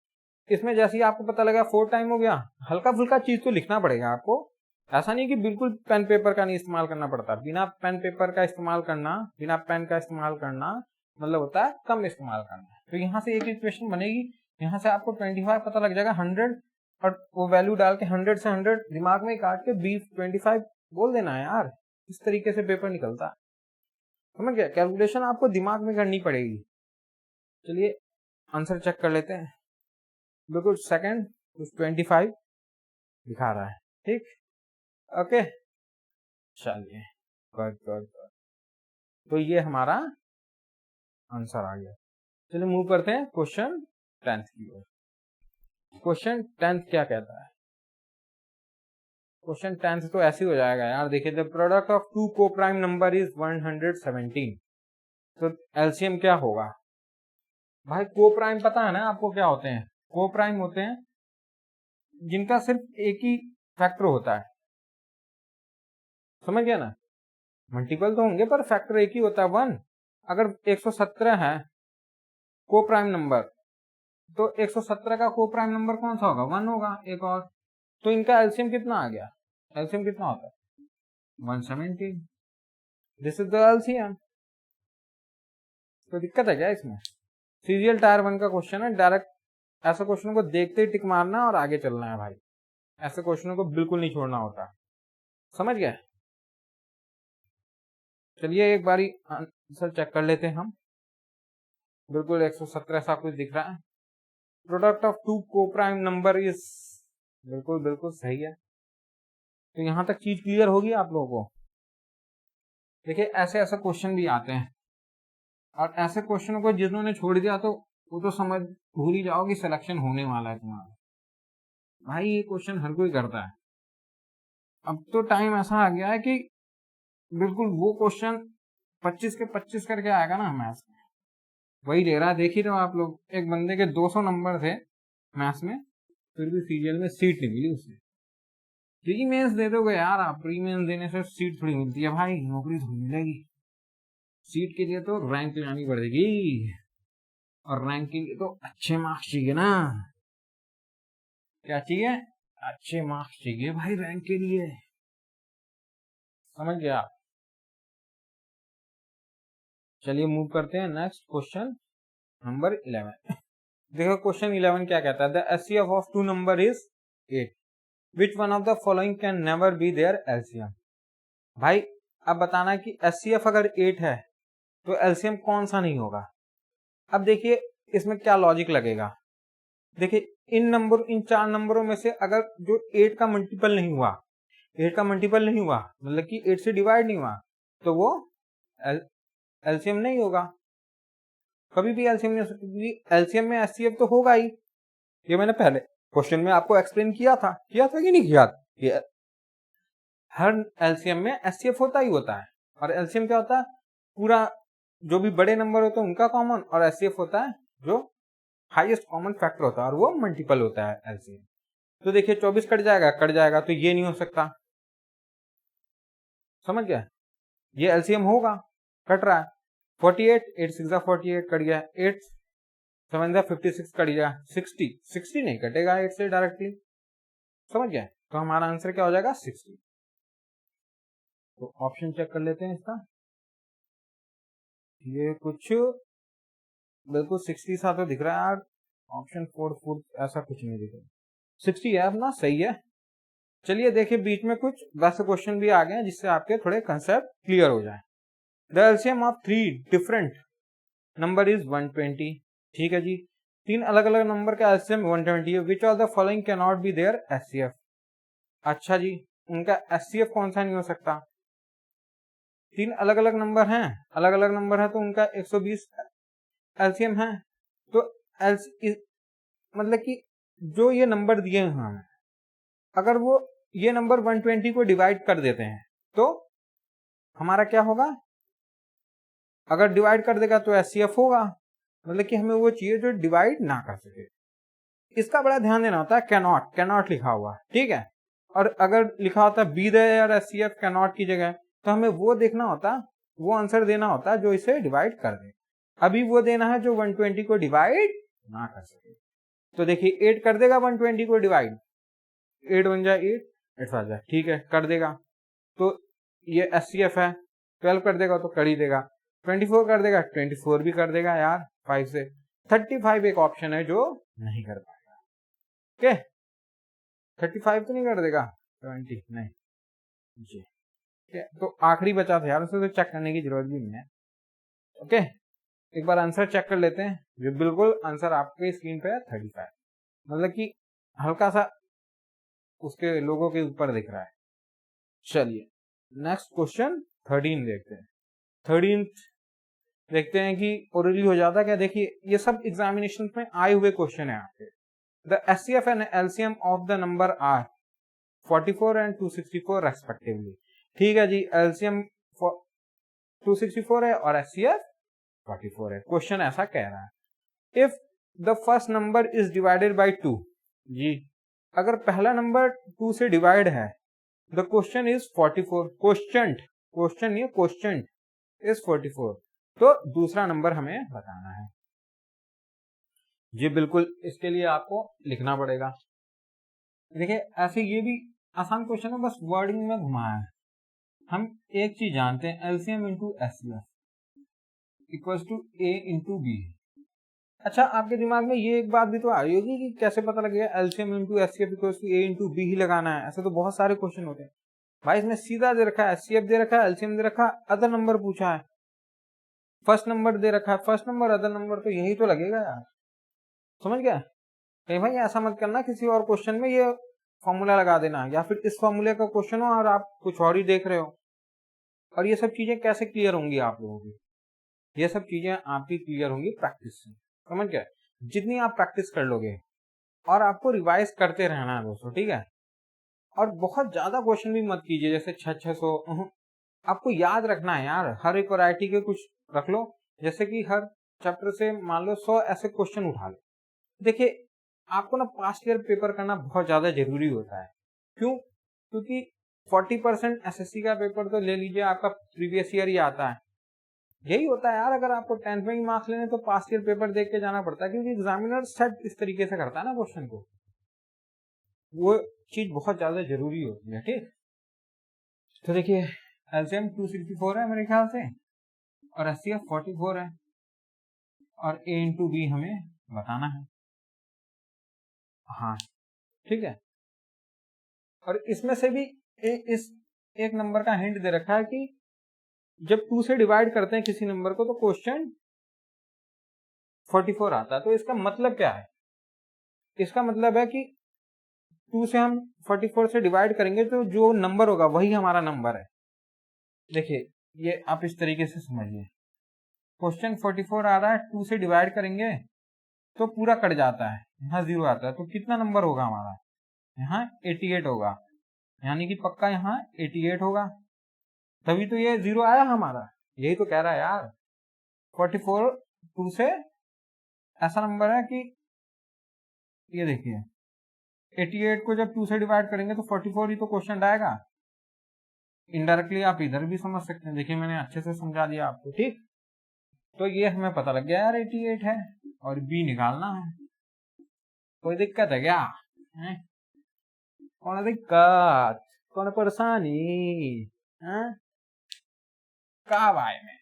इसमें जैसे ही आपको पता लगा 4 टाइम हो गया, हल्का फुल्का चीज तो लिखना पड़ेगा आपको, ऐसा नहीं कि बिल्कुल पेन पेपर का नहीं इस्तेमाल करना पड़ता, बिना पेन पेपर का इस्तेमाल करना, बिना पेन का इस्तेमाल करना मतलब होता है कम इस्तेमाल करना। तो यहाँ से एक इक्वेशन बनेगी, यहाँ से आपको 25 पता लग जाएगा, 100 और वो वैल्यू डाल के 100 से 100 दिमाग में काट के 25 बोल देना है यार। इस तरीके से पेपर निकलता है, समझ गया? कैलकुलेशन आपको दिमाग में करनी पड़ेगी। चलिए आंसर चेक कर लेते हैं। बिल्कुल सेकंड 25 दिखा रहा है, ठीक, ओके। चलिए गुड गुड गुड, तो ये हमारा आंसर आ गया। चलिए मूव करते हैं क्वेश्चन 10th की ओर। क्वेश्चन 10th क्या कहता है? क्वेश्चन 10th तो ऐसे हो जाएगा यार, देखिए the product of to coprime number is 117। तो एलसीएम क्या होगा भाई? कोप्राइम पता है ना आपको क्या होते हैं? कोप्राइम होते हैं जिनका सिर्फ एक ही फैक्टर होता है, समझ गया ना? मल्टीपल तो होंगे पर फैक्टर एक ही होता है, 1। अगर 117 है कोप्राइम नंबर, तो 117 का कोप्राइम नंबर कौन सा होगा? 1 होगा, एक और। तो इनका एलसीएम कितना आ गया? एलसीएम कितना होता है? 117। This is the LCM. तो दिक्कत है क्या इसमें? सीरियल टायर 1 का क्वेश्चन है, डायरेक्ट ऐसे क्वेश्चन को देखते ही टिक मारना और आगे चलना है भाई। ऐसे क्वेश्चनों को बिल्कुल नहीं छोड़ना होता, समझ गए? चलिए एक बारी आंसर चेक कर लेते हैं हम। बिल्कुल 117 ऐसा कुछ दिख रहा है। Product of to coprime number is, बिल्कुल बिल्कुल सही है। तो यहां तक चीज क्लियर होगी आप लोगों को। देखिए ऐसे ऐसे क्वेश्चन भी आते हैं, और ऐसे क्वेश्चनों को जिन्होंने छोड़ दिया तो वो तो समझ भूल ही जाओ कि सिलेक्शन होने वाला है तुम्हारा। भाई ये क्वेश्चन हर कोई करता है। अब तो टाइम ऐसा आ गया है कि बिल्कुल वो क्वेश्चन 25 के 25 करके आएगा ना मैथ्स में, वही दे रहा है। देख ही रहे हो आप लोग, एक बंदे के 200 नंबर थे मैथ्स में, फिर भी सीरियल में सीट नहीं मिली उसे। प्री मेंस दे दोगे यार आप, प्री मेंस देने से सीट थोड़ी मिलती है भाई, नौकरी थोड़ी मिलेगी। सीट के लिए तो रैंक लानी पड़ेगी, और रैंक के लिए तो अच्छे मार्क्स चाहिए ना। क्या चाहिए? अच्छे मार्क्स चाहिए भाई रैंक के लिए, समझ गया? चलिए मूव करते हैं नेक्स्ट क्वेश्चन नंबर 11। देखो क्वेश्चन 11 क्या कहता है? The HCF of two number is 8, which one of the following can never be their LCM. भाई अब बताना कि एचसीएफ अगर 8 है तो एलसीएम कौन सा नहीं होगा। अब देखिए इसमें क्या लॉजिक लगेगा। देखिए इन 4 नंबरों में से अगर जो 8 का मल्टीपल नहीं हुआ, 8 का मल्टीपल नहीं हुआ मतलब कि 8 से डिवाइड नहीं हुआ, तो वो एलसीएम नहीं होगा, कभी भी एलसीएम नहीं हो सकती। एलसीएम में एचसीएफ तो होगा ही, ये मैंने पहले क्वेश्चन में आपको एक्सप्लेन किया था कि नहीं किया? हर एलसीएम में एचसीएफ होता ही होता है। और एलसीएम क्या होता है? पूरा जो भी बड़े नंबर होते हैं उनका कॉमन, और एचसीएफ होता है जो हाईएस्ट कॉमन फैक्टर होता है, और वो मल्टीपल होता है एलसीएम। तो देखिए 24 कट जाएगा, तो ये नहीं हो सकता, समझ गया? ये एलसीएम होगा, कट रहा है। 48, 8 6 48 कट गया, 8 7 56 कट गया, 60 नहीं कटेगा 8 से डायरेक्टली, समझ गया? तो हमारा आंसर क्या हो जाएगा? 60। तो ऑप्शन चेक कर लेते हैं इसका। ये कुछ बिल्कुल 60 सा तो दिख रहा है यार, ऑप्शन 4 ऐसा कुछ नहीं दिख रहा। 60 है अपना, सही है। चलिए देखिए बीच में कुछ वैसे क्वेश्चन भी आ गए हैं जिससे आपके थोड़े कंसेप्ट क्लियर हो जाए। The LCM of 3 different number is 120। ठीक है जी, 3 अलग अलग नंबर का एलसीएम 120 है। Which of the following can not be their HCF. अच्छा जी, उनका एचसीएफ कौन सा नहीं हो सकता? 3 अलग अलग नंबर हैं, अलग अलग नंबर है तो उनका 120 एलसीएम है। तो मतलब कि जो ये नंबर दिए हैं हमें, अगर वो ये नंबर 120 को डिवाइड कर देते हैं तो हमारा क्या होगा? अगर डिवाइड कर देगा तो एचसीएफ होगा, मतलब कि हमें वो चाहिए जो डिवाइड ना कर सके। इसका बड़ा ध्यान देना होता है, कैनॉट लिखा हुआ, ठीक है। और अगर लिखा होता बी देयर एचसीएफ कैनॉट की जगह, तो हमें वो देखना होता, वो आंसर देना होता जो इसे डिवाइड कर दे। अभी वो देना है जो 120 को डिवाइड ना कर सके। तो देखिए 8 कर देगा 120 को डिवाइड, 8 बन जाए 8, इट्स आ जाए, ठीक है कर देगा। तो ये HCF है, 12 कर देगा तो कर ही देगा, 24 कर देगा, 24 भी कर देगा यार 5 से। 35 एक ऑप्शन है जो नहीं कर पाएगा। ओके 35 तो नहीं कर देगा, 20 नहीं जी। तो आखिरी बचा था यार, उसे तो चेक करने की जरूरत भी नहीं है। ओके एक बार आंसर चेक कर लेते हैं, जो बिल्कुल आंसर आपके स्क्रीन पे है 35, मतलब कि हल्का सा उसके लोगों के ऊपर दिख रहा है। चलिए नेक्स्ट क्वेश्चन 13 देखते हैं। 13 देखते हैं कि ओरली हो जाता क्या। देखिए ये सब एग्जामिनेशन में आए हुए क्वेश्चन है आपके। The HCF and LCM of the number are 44 and 264 respectively. ठीक है जी, LCM 264 है और HCF 44 है। क्वेश्चन ऐसा कह रहा है, if the first number is divided by 2 जी, अगर पहला नंबर 2 से डिवाइड है, द क्वेश्चन इज 44, क्वेश्चन ये क्वेश्चन इज 44, तो दूसरा नंबर हमें बताना है जी। बिल्कुल इसके लिए आपको लिखना पड़ेगा। देखिए ऐसे ये भी आसान क्वेश्चन है, बस वर्डिंग में घुमाया है। हम एक चीज जानते हैं, LCM into HCF equals to A into B। अच्छा आपके दिमाग में ये एक बात भी तो आ रही होगी कि कैसे पता लगेगा LCM into HCF equals to A into B ही लगाना है। ऐसे तो बहुत सारे क्वेश्चन होते हैं भाई, इसमें सीधा दे रखा है, HCF दे रखा है, LCM दे रखा है, अदर नंबर पूछा है, फर्स्ट नंबर दे रखा है, फर्स्ट नंबर अदर नंबर, तो यही तो लगेगा यार। समझ गया? कहीं भाई ऐसा मत करना किसी और क्वेश्चन में ये फॉर्मूला लगा देना, या फिर इस फॉर्मूले का क्वेश्चन हो और आप कुछ और ही देख रहे हो। और ये सब चीजें कैसे क्लियर होंगी आप लोगों की? ये सब चीजें आपकी क्लियर होंगी प्रैक्टिस से। समझ गए? जितनी आप प्रैक्टिस कर लोगे, और आपको रिवाइज करते रहना है दोस्तों, ठीक है? और बहुत ज्यादा क्वेश्चन भी मत कीजिए, जैसे 600 आपको याद रखना है यार, हर एक वैरायटी के कुछ रख लो, जैसे कि हर चैप्टर से मान लो 100 ऐसे क्वेश्चन उठा लो। देखिए आपको ना पास्ट ईयर पेपर करना बहुत ज्यादा जरूरी होता है। क्यों? क्योंकि 40% SSC का पेपर तो ले लीजिए आपका प्रीवियस ईयर ही आता है। यही होता है यार, अगर आपको 10th में ही मार्क्स लेने तो पास्ट ईयर पेपर देख के जाना पड़ता है, क्योंकि एग्जामिनर सेट इस तरीके से करता है ना क्वेश्चन को, वो चीज बहुत ज्यादा जरूरी होती है। ठीक, तो देखिए LCM 264 है मेरे ख्याल से, और HCF 44 है, और A इंटू B हमें बताना है। हाँ ठीक है, और इसमें से भी इस एक नंबर का हिंट दे रखा है कि जब 2 से डिवाइड करते हैं किसी नंबर को तो क्वेश्चन 44 आता है। तो इसका मतलब क्या है? इसका मतलब है कि 2 से हम 44 से डिवाइड करेंगे तो जो नंबर होगा वही हमारा नंबर है। देखिए ये आप इस तरीके से समझिए, क्वेश्चन 44 आ रहा है, 2 से डिवाइड करेंगे तो पूरा कट जाता है, यहाँ 0 आता है, तो कितना नंबर होगा हमारा? यहाँ 88 होगा, यानी कि पक्का यहाँ 88 होगा, तभी तो ये 0 आया हमारा। यही तो कह रहा है यार, 44 2 से ऐसा नंबर है कि ये देखिए 88 को जब 2 से डिवाइड करेंगे तो 44 ही तो क्वेश्चन आएगा। इनडायरेक्टली आप इधर भी समझ सकते हैं, देखिए मैंने अच्छे से समझा दिया आपको। ठीक, तो ये हमें पता लग गया यार 88 है, और B निकालना है। कोई दिक्कत है क्या? कौन दिक्कत, कौन परेशानी है? का भाई में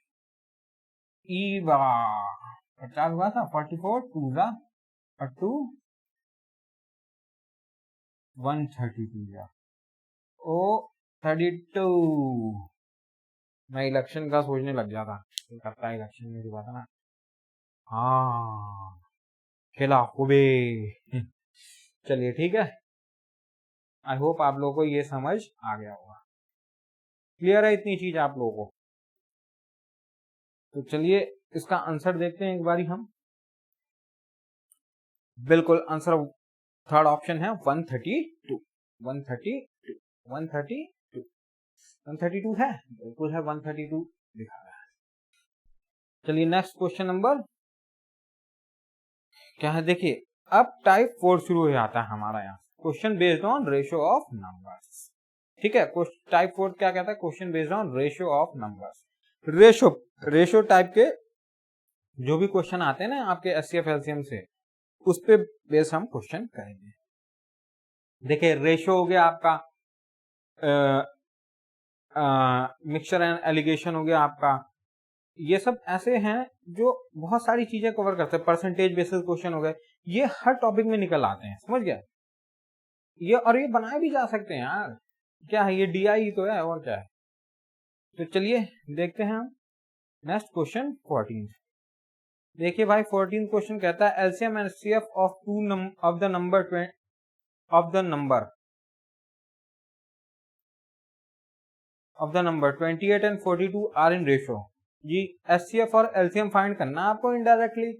ई बा 50 हुआ था, 44 2 जा और 2 132 ओ 32। मैं इलेक्शन का सोचने लग जाता, करता है इलेक्शन में जो बात है ना, हाँ खेला खूबे। चलिए ठीक है, आई होप आप लोगों को ये समझ आ गया होगा, क्लियर है इतनी चीज आप लोगों को। तो चलिए इसका आंसर देखते हैं एक बारी हम। बिल्कुल आंसर थर्ड ऑप्शन है 132 132 132 132 है, बिल्कुल है 132 दिखा रहा है। चलिए नेक्स्ट क्वेश्चन नंबर क्या है, देखिए अब टाइप 4 शुरू हो जाता है हमारा यहाँ, question based on ratio of numbers. ठीक है, टाइप 4 क्या कहता है? Question based on ratio of numbers. Ratio type के जो भी क्वेश्चन आते हैं ना आपके HCF LCM से, उस पे बेस हम क्वेश्चन करेंगे। देखिए रेशियो हो गया आपका मिक्सचर एंड एलिगेशन हो गया आपका। ये सब ऐसे हैं जो बहुत सारी चीजें कवर करते हैं। परसेंटेज बेसिस क्वेश्चन हो गए, ये हर टॉपिक में निकल आते हैं, समझ गया। ये और ये बनाए भी जा सकते हैं यार, क्या है ये DI तो है और क्या है। तो चलिए देखते हैं हम नेक्स्ट क्वेश्चन 14। देखिए भाई 14 क्वेश्चन कहता है LCM and HCF of the number 28 and 42 are in ratio. जी एचसीएफ और एलसीएम फाइंड करना आपको इनडायरेक्टली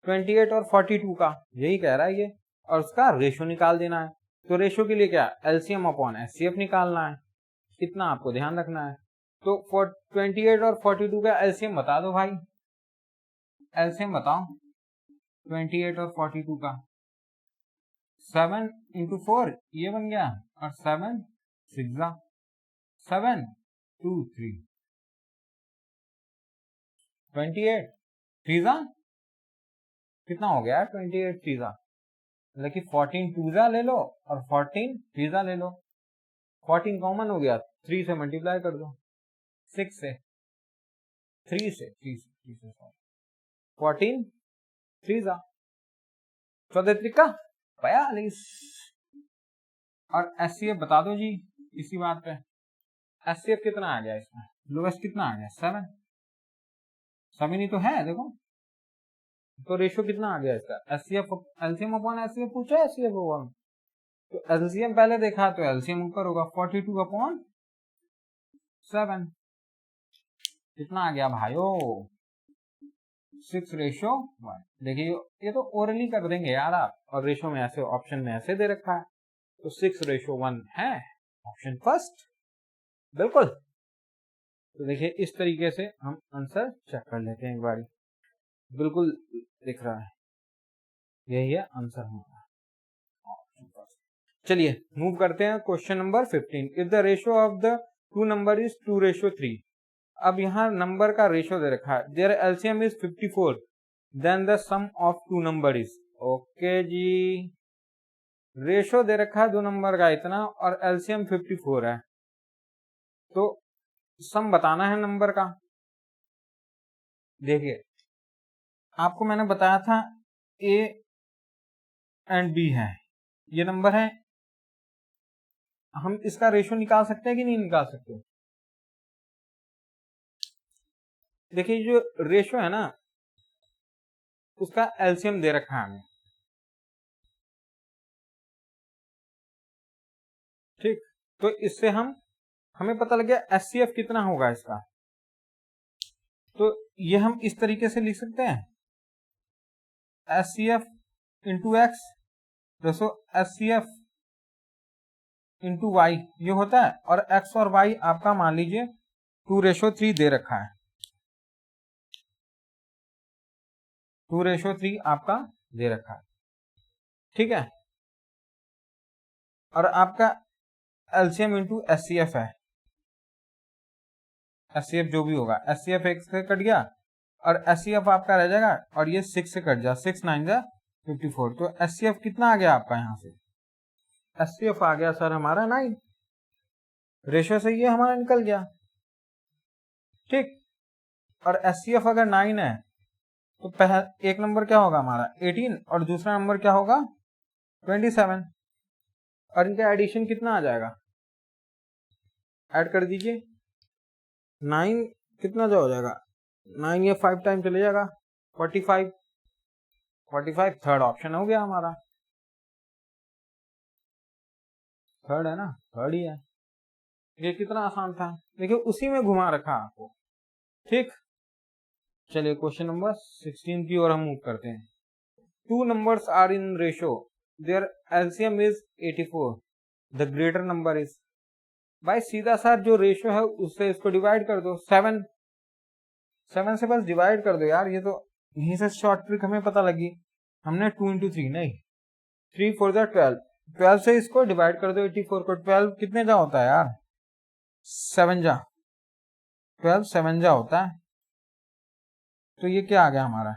28 और 42 का, यही कह रहा है ये, और उसका रेशो निकाल देना है। तो रेशो के लिए क्या, एलसीएम अपॉन एचसीएफ निकालना है, इतना आपको ध्यान रखना है। तो 28 और 42 का एलसीएम बता दो भाई, एलसीएम बताओ 28 और 42 का। 7 इंटू 4 ये बन गया, और 7 6 7 2 3 28 3 कितना हो गया 28 3 मतलब कि 14 2 ले लो और 14 3 ले लो। 14 कॉमन हो गया, 3 से मल्टीप्लाई कर दो, 6 से 3 से 14 3 14 त्रिका 42। और एचसीएफ बता दो जी इसी बात पे। एचसीएफ कितना आ गया इसमें, लोएस्ट कितना आ गया 7, 7 ही तो है देखो। तो रेशियो कितना आ गया इसका, एचसीएफ एलसीएम अपॉन एचसीएफ पूछा है, एचसीएफ अपॉन, तो एलसीएम पहले देखा तो एलसीएम ऊपर होगा 42 अपॉन 7, कितना आ गया भाइयों 6:1। देखिए ये तो ओरली कर देंगे यार आप, और रेशो में ऐसे ऑप्शन में ऐसे दे रखा है, तो 6:1 है ऑप्शन फर्स्ट, बिल्कुल। तो देखिए इस तरीके से हम आंसर चेक कर लेते हैं एक बार, बिल्कुल दिख रहा है, यही है आंसर हमारा ऑप्शन फर्स्ट। चलिए मूव करते हैं question number 15। If the ratio of the two number is 2:3। अब यहाँ नंबर का रेशियो दे रखा है, their LCM is 54, then the sum of two number is. Okay जी, रेशियो दे रखा है दो नंबर का इतना और एलसीएम 54 है, तो सम बताना है नंबर का। देखिए आपको मैंने बताया था ए एंड बी है, ये नंबर है, हम इसका रेशियो निकाल सकते हैं कि नहीं निकाल सकते। देखिए जो रेशियो है ना उसका एलसीएम दे रखा है हमें, ठीक। तो इससे हमें पता लग गया एचसीएफ कितना होगा इसका, तो ये हम इस तरीके से लिख सकते हैं एचसीएफ इंटू एक्स दसो एचसीएफ इंटू वाई ये होता है, और एक्स और वाई आपका मान लीजिए 2:3 दे रखा है, 2:3 आपका दे रखा है, ठीक है। और आपका एलसीएम इंटू एचसीएफ है, एचसीएफ जो भी होगा, एचसीएफ एक से कट गया और एचसीएफ आपका रह जाएगा, और ये 6 से कट जा, 6 9 जा 54। तो एचसीएफ कितना आ गया आपका, यहाँ से एचसीएफ आ गया सर हमारा 9, रेशियो से ये हमारा निकल गया, ठीक। और एचसीएफ अगर 9 है तो पहला एक नंबर क्या होगा हमारा 18 और दूसरा नंबर क्या होगा 27, और इनका एडिशन कितना आ जाएगा, ऐड कर दीजिए 9 कितना जो हो जाएगा 9 ये 5 टाइम चले जाएगा 45, थर्ड ऑप्शन हो गया हमारा, थर्ड है ना, थर्ड ही है। ये कितना आसान था, देखिए उसी में घुमा रखा आपको, ठीक। चलिए क्वेश्चन नंबर 16 की ओर हम मूव करते हैं। Two numbers are in ratio, their LCM is 84, the greater number is. भाई सीधा सा जो रेशियो है उससे इसको डिवाइड कर दो, 7 से बस डिवाइड कर दो यार, ये तो यहीं से शॉर्ट ट्रिक हमें पता लगी, हमने 2 इंटू 3 नहीं 3 4 जा 12, 12 से इसको डिवाइड कर दो 84 को, 12 कितने जा होता है यार 7 जा, 12 7 जा होता है, तो ये क्या आ गया हमारा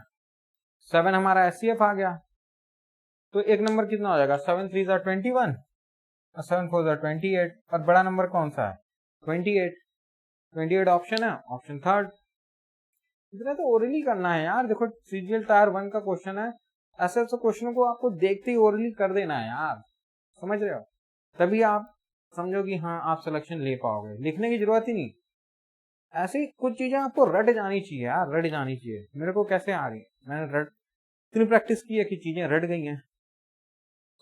7 हमारा एचसीएफ आ गया। तो एक नंबर कितना हो जाएगा 7 3 जा 21, 7 4 28 और बड़ा नंबर कौन सा है 28। 28 ऑप्शन है, ऑप्शन थर्ड। इतना तो ओरली करना है यार। देखो सीजीएल टायर 1 का क्वेश्चन है, ऐसे ऐसे क्वेश्चनों को आपको देखते ही ओरली कर देना है यार, समझ रहे हो? तभी आप समझो कि हाँ आप सिलेक्शन ले पाओगे, लिखने की जरूरत ही नहीं। ऐसी कुछ चीजें आपको रट जानी चाहिए यार, रट जानी चाहिए। मेरे को कैसे आ रही है, मैंने रट इतनी प्रैक्टिस की है कि चीजें रट गई हैं।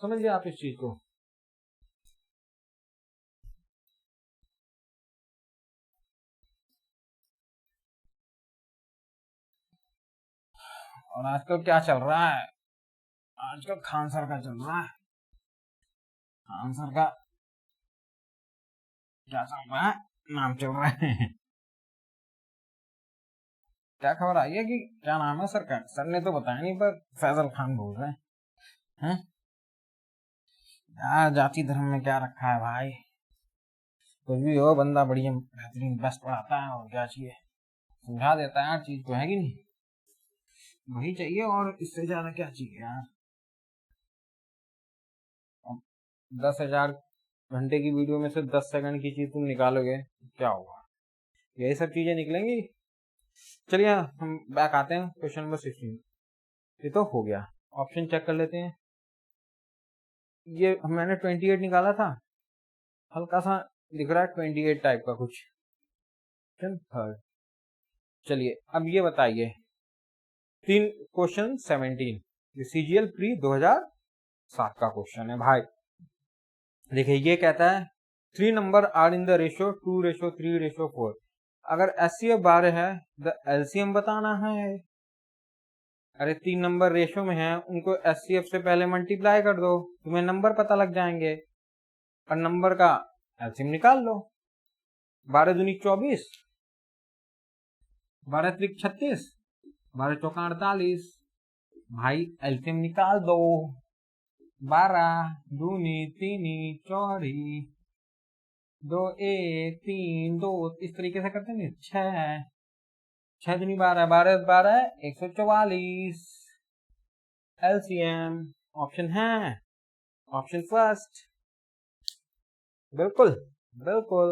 समझिए आप इस चीज को। और आजकल क्या चल रहा है, आजकल खान सर का चल रहा है। खान सर का क्या चल रहा है, नाम चल रहा है। क्या खबर आई है कि क्या नाम है सर का? सर ने तो बताया नहीं, पर फैजल खान बोल रहे हैं। यार जाति धर्म में क्या रखा है भाई, कुछ भी हो, बंदा बढ़िया बेहतरीन बेस्ट पढ़ाता है और क्या चाहिए, समझा देता है यार चीज को, है कि नहीं? वही चाहिए और इससे ज्यादा क्या चाहिए यार। 10,000 घंटे की वीडियो में से 10 सेकंड की चीज तुम निकालोगे क्या होगा, यही सब चीजें निकलेंगी। चलिए हम बैक आते हैं क्वेश्चन नंबर 16। ये तो हो गया, ऑप्शन चेक कर लेते हैं। ये मैंने 28 निकाला था, हल्का सा दिख रहा है 28 टाइप का कुछ। थर्ड, चलिए अब ये बताइए, तीन क्वेश्चन 17 सीजीएल प्री 2007 का क्वेश्चन है भाई। देखिए ये कहता है 3 number are in the ratio 2:3:4। अगर एचसीएफ 12 है, द एलसीएम बताना है। अरे 3 नंबर रेशियो में है, उनको एचसीएफ से पहले मल्टीप्लाई कर दो, तुम्हें नंबर पता लग जाएंगे और नंबर का एलसीएम निकाल लो। 12 दूनी 24, 12 त्रिक 36, 12 चौका 48। भाई एलसीएम निकाल दो। 12 दूनी तीनी चौड़ी, 2 1 3 2, इस तरीके से करते हैं। 6 दूनी 12, 12 12 144। एलसीएम ऑप्शन है, ऑप्शन फर्स्ट, बिल्कुल बिल्कुल।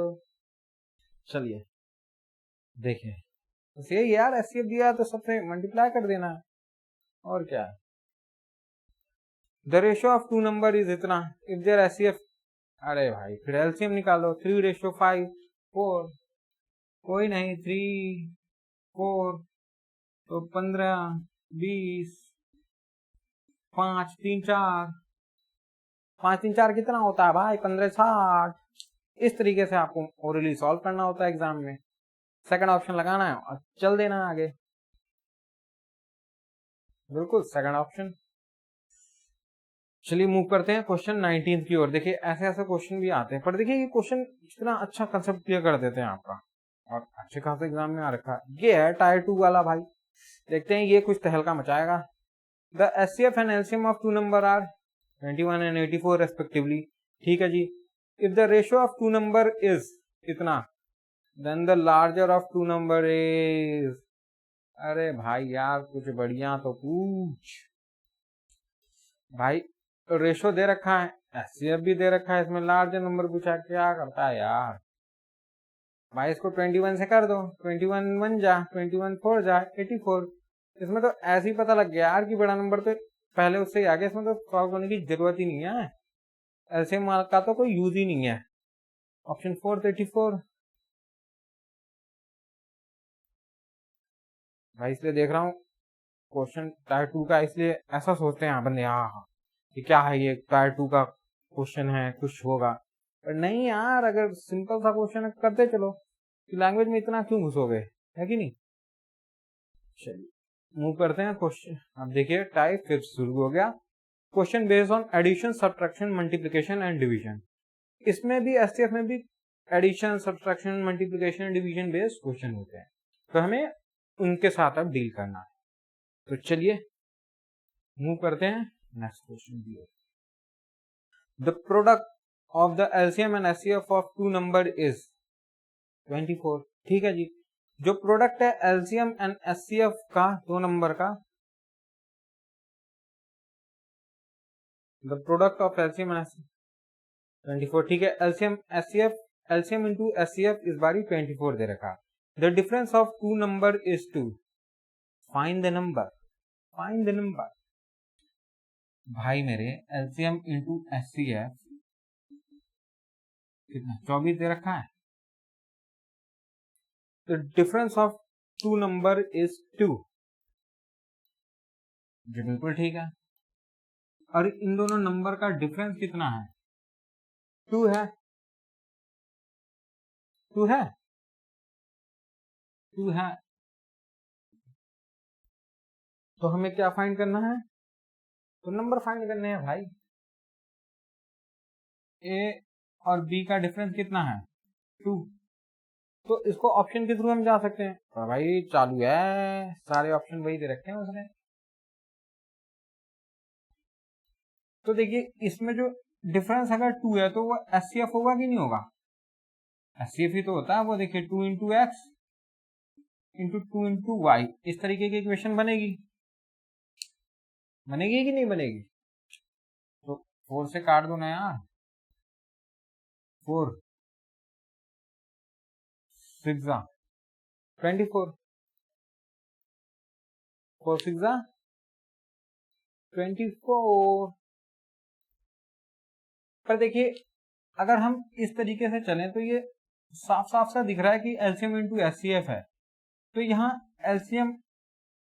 चलिए देखिए, बस यही यार, एचसीएफ दिया तो सबसे मल्टीप्लाई कर देना है और क्या है। The ratio of 2 number is इतना, इफ देयर एचसीएफ, अरे भाई फिर एलसीएम निकालो। 3:5 4, कोई नहीं, 3 4 तो 15 20, 5 3 4, 5 3 4 कितना होता है भाई? 15 60। इस तरीके से आपको ओरली सॉल्व करना होता है एग्जाम में। सेकंड ऑप्शन लगाना है और चल देना है आगे, बिल्कुल सेकंड ऑप्शन। चलिए मूव करते हैं क्वेश्चन 19 की ओर। देखिए ऐसे ऐसे क्वेश्चन भी आते हैं, पर देखिए ये क्वेश्चन इतना अच्छा कंसेप्ट क्लियर कर देते हैं आपका, और अच्छे खासे एग्जाम में आ रखा है। ये है टायर 2 वाला भाई, देखते हैं ये कुछ तहलका मचाएगा। The HCF and LCM of 2 number are 21 and 84 respectively. ठीक है जी। If the ratio of 2 number is इतना, then the larger of 2 number is, अरे भाई यार कुछ बढ़िया तो पूछ भाई। रेशो दे रखा है, एचसीएफ भी दे रखा है, इसमें लार्जर नंबर पूछा, क्या करता है यार भाई। इसको 21 से कर दो, 21 1 जा, 21 4 जा, 84। इसमें तो ऐसे ही पता लग गया यार कि बड़ा नंबर तो पहले उससे ही आगे, इसमें तो सॉल्व करने की जरूरत ही नहीं है, एलसीएम का तो कोई यूज ही नहीं है। ऑप्शन 4 34 भाई, इसलिए देख रहा हूँ क्वेश्चन टायर 2 का, इसलिए ऐसा सोचते हैं बंदे, हाँ कि क्या है ये टायर 2 का क्वेश्चन है, कुछ होगा। पर नहीं यार, अगर सिंपल सा क्वेश्चन है करते चलो, कि लैंग्वेज में इतना क्यों घुसोगे, है कि नहीं। चलिए मूव करते हैं क्वेश्चन। अब देखिए टाइप फिर शुरू हो गया। Question based on addition subtraction multiplication and division. इसमें भी एसटीएफ में भी addition subtraction multiplication division based question होते हैं, तो हमें उनके साथ अब डील करना है। तो चलिए मूव करते हैं नेक्स्ट क्वेश्चन की ओर। The product of the LCM and HCF of 2 number is 24। ठीक है जी। जो प्रोडक्ट है एलसीएम एंड एचसीएफ का 2 नंबर का, the product of LCM and HCF, 24, ठीक है। एलसीएम इंटू एचसीएफ इस बारी 24 दे रखा। The difference of two number is 2, find the number, find the number. भाई मेरे एलसीएम इंटू एचसीएफ कितना, 24 दे रखा है। The difference of two number is 2, जो बिल्कुल ठीक है। और इन दोनों नंबर का डिफरेंस कितना है, 2 है, 2 है, 2 है। तो हमें क्या फाइंड करना है, तो नंबर फाइंड करने हैं भाई। ए और बी का डिफरेंस कितना है, 2। तो इसको ऑप्शन के थ्रू हम जा सकते हैं। तो भाई चालू है, सारे ऑप्शन वही दे रखे हैं उसने। तो देखिए इसमें जो डिफरेंस अगर 2 है तो वो एचसीएफ होगा कि नहीं होगा, एचसीएफ ही तो होता है वो। देखिए 2 into X into 2 into Y, इस तरीके की इक्वेशन बनेगी, बनेगी कि नहीं बनेगी। तो 4 से काट दो ना यार, 4 6 24, 4 6 24। पर देखिए अगर हम इस तरीके से चलें तो ये साफ साफ सा दिख रहा है कि एलसीएम इंटू एचसीएफ है। तो यहाँ एलसीएम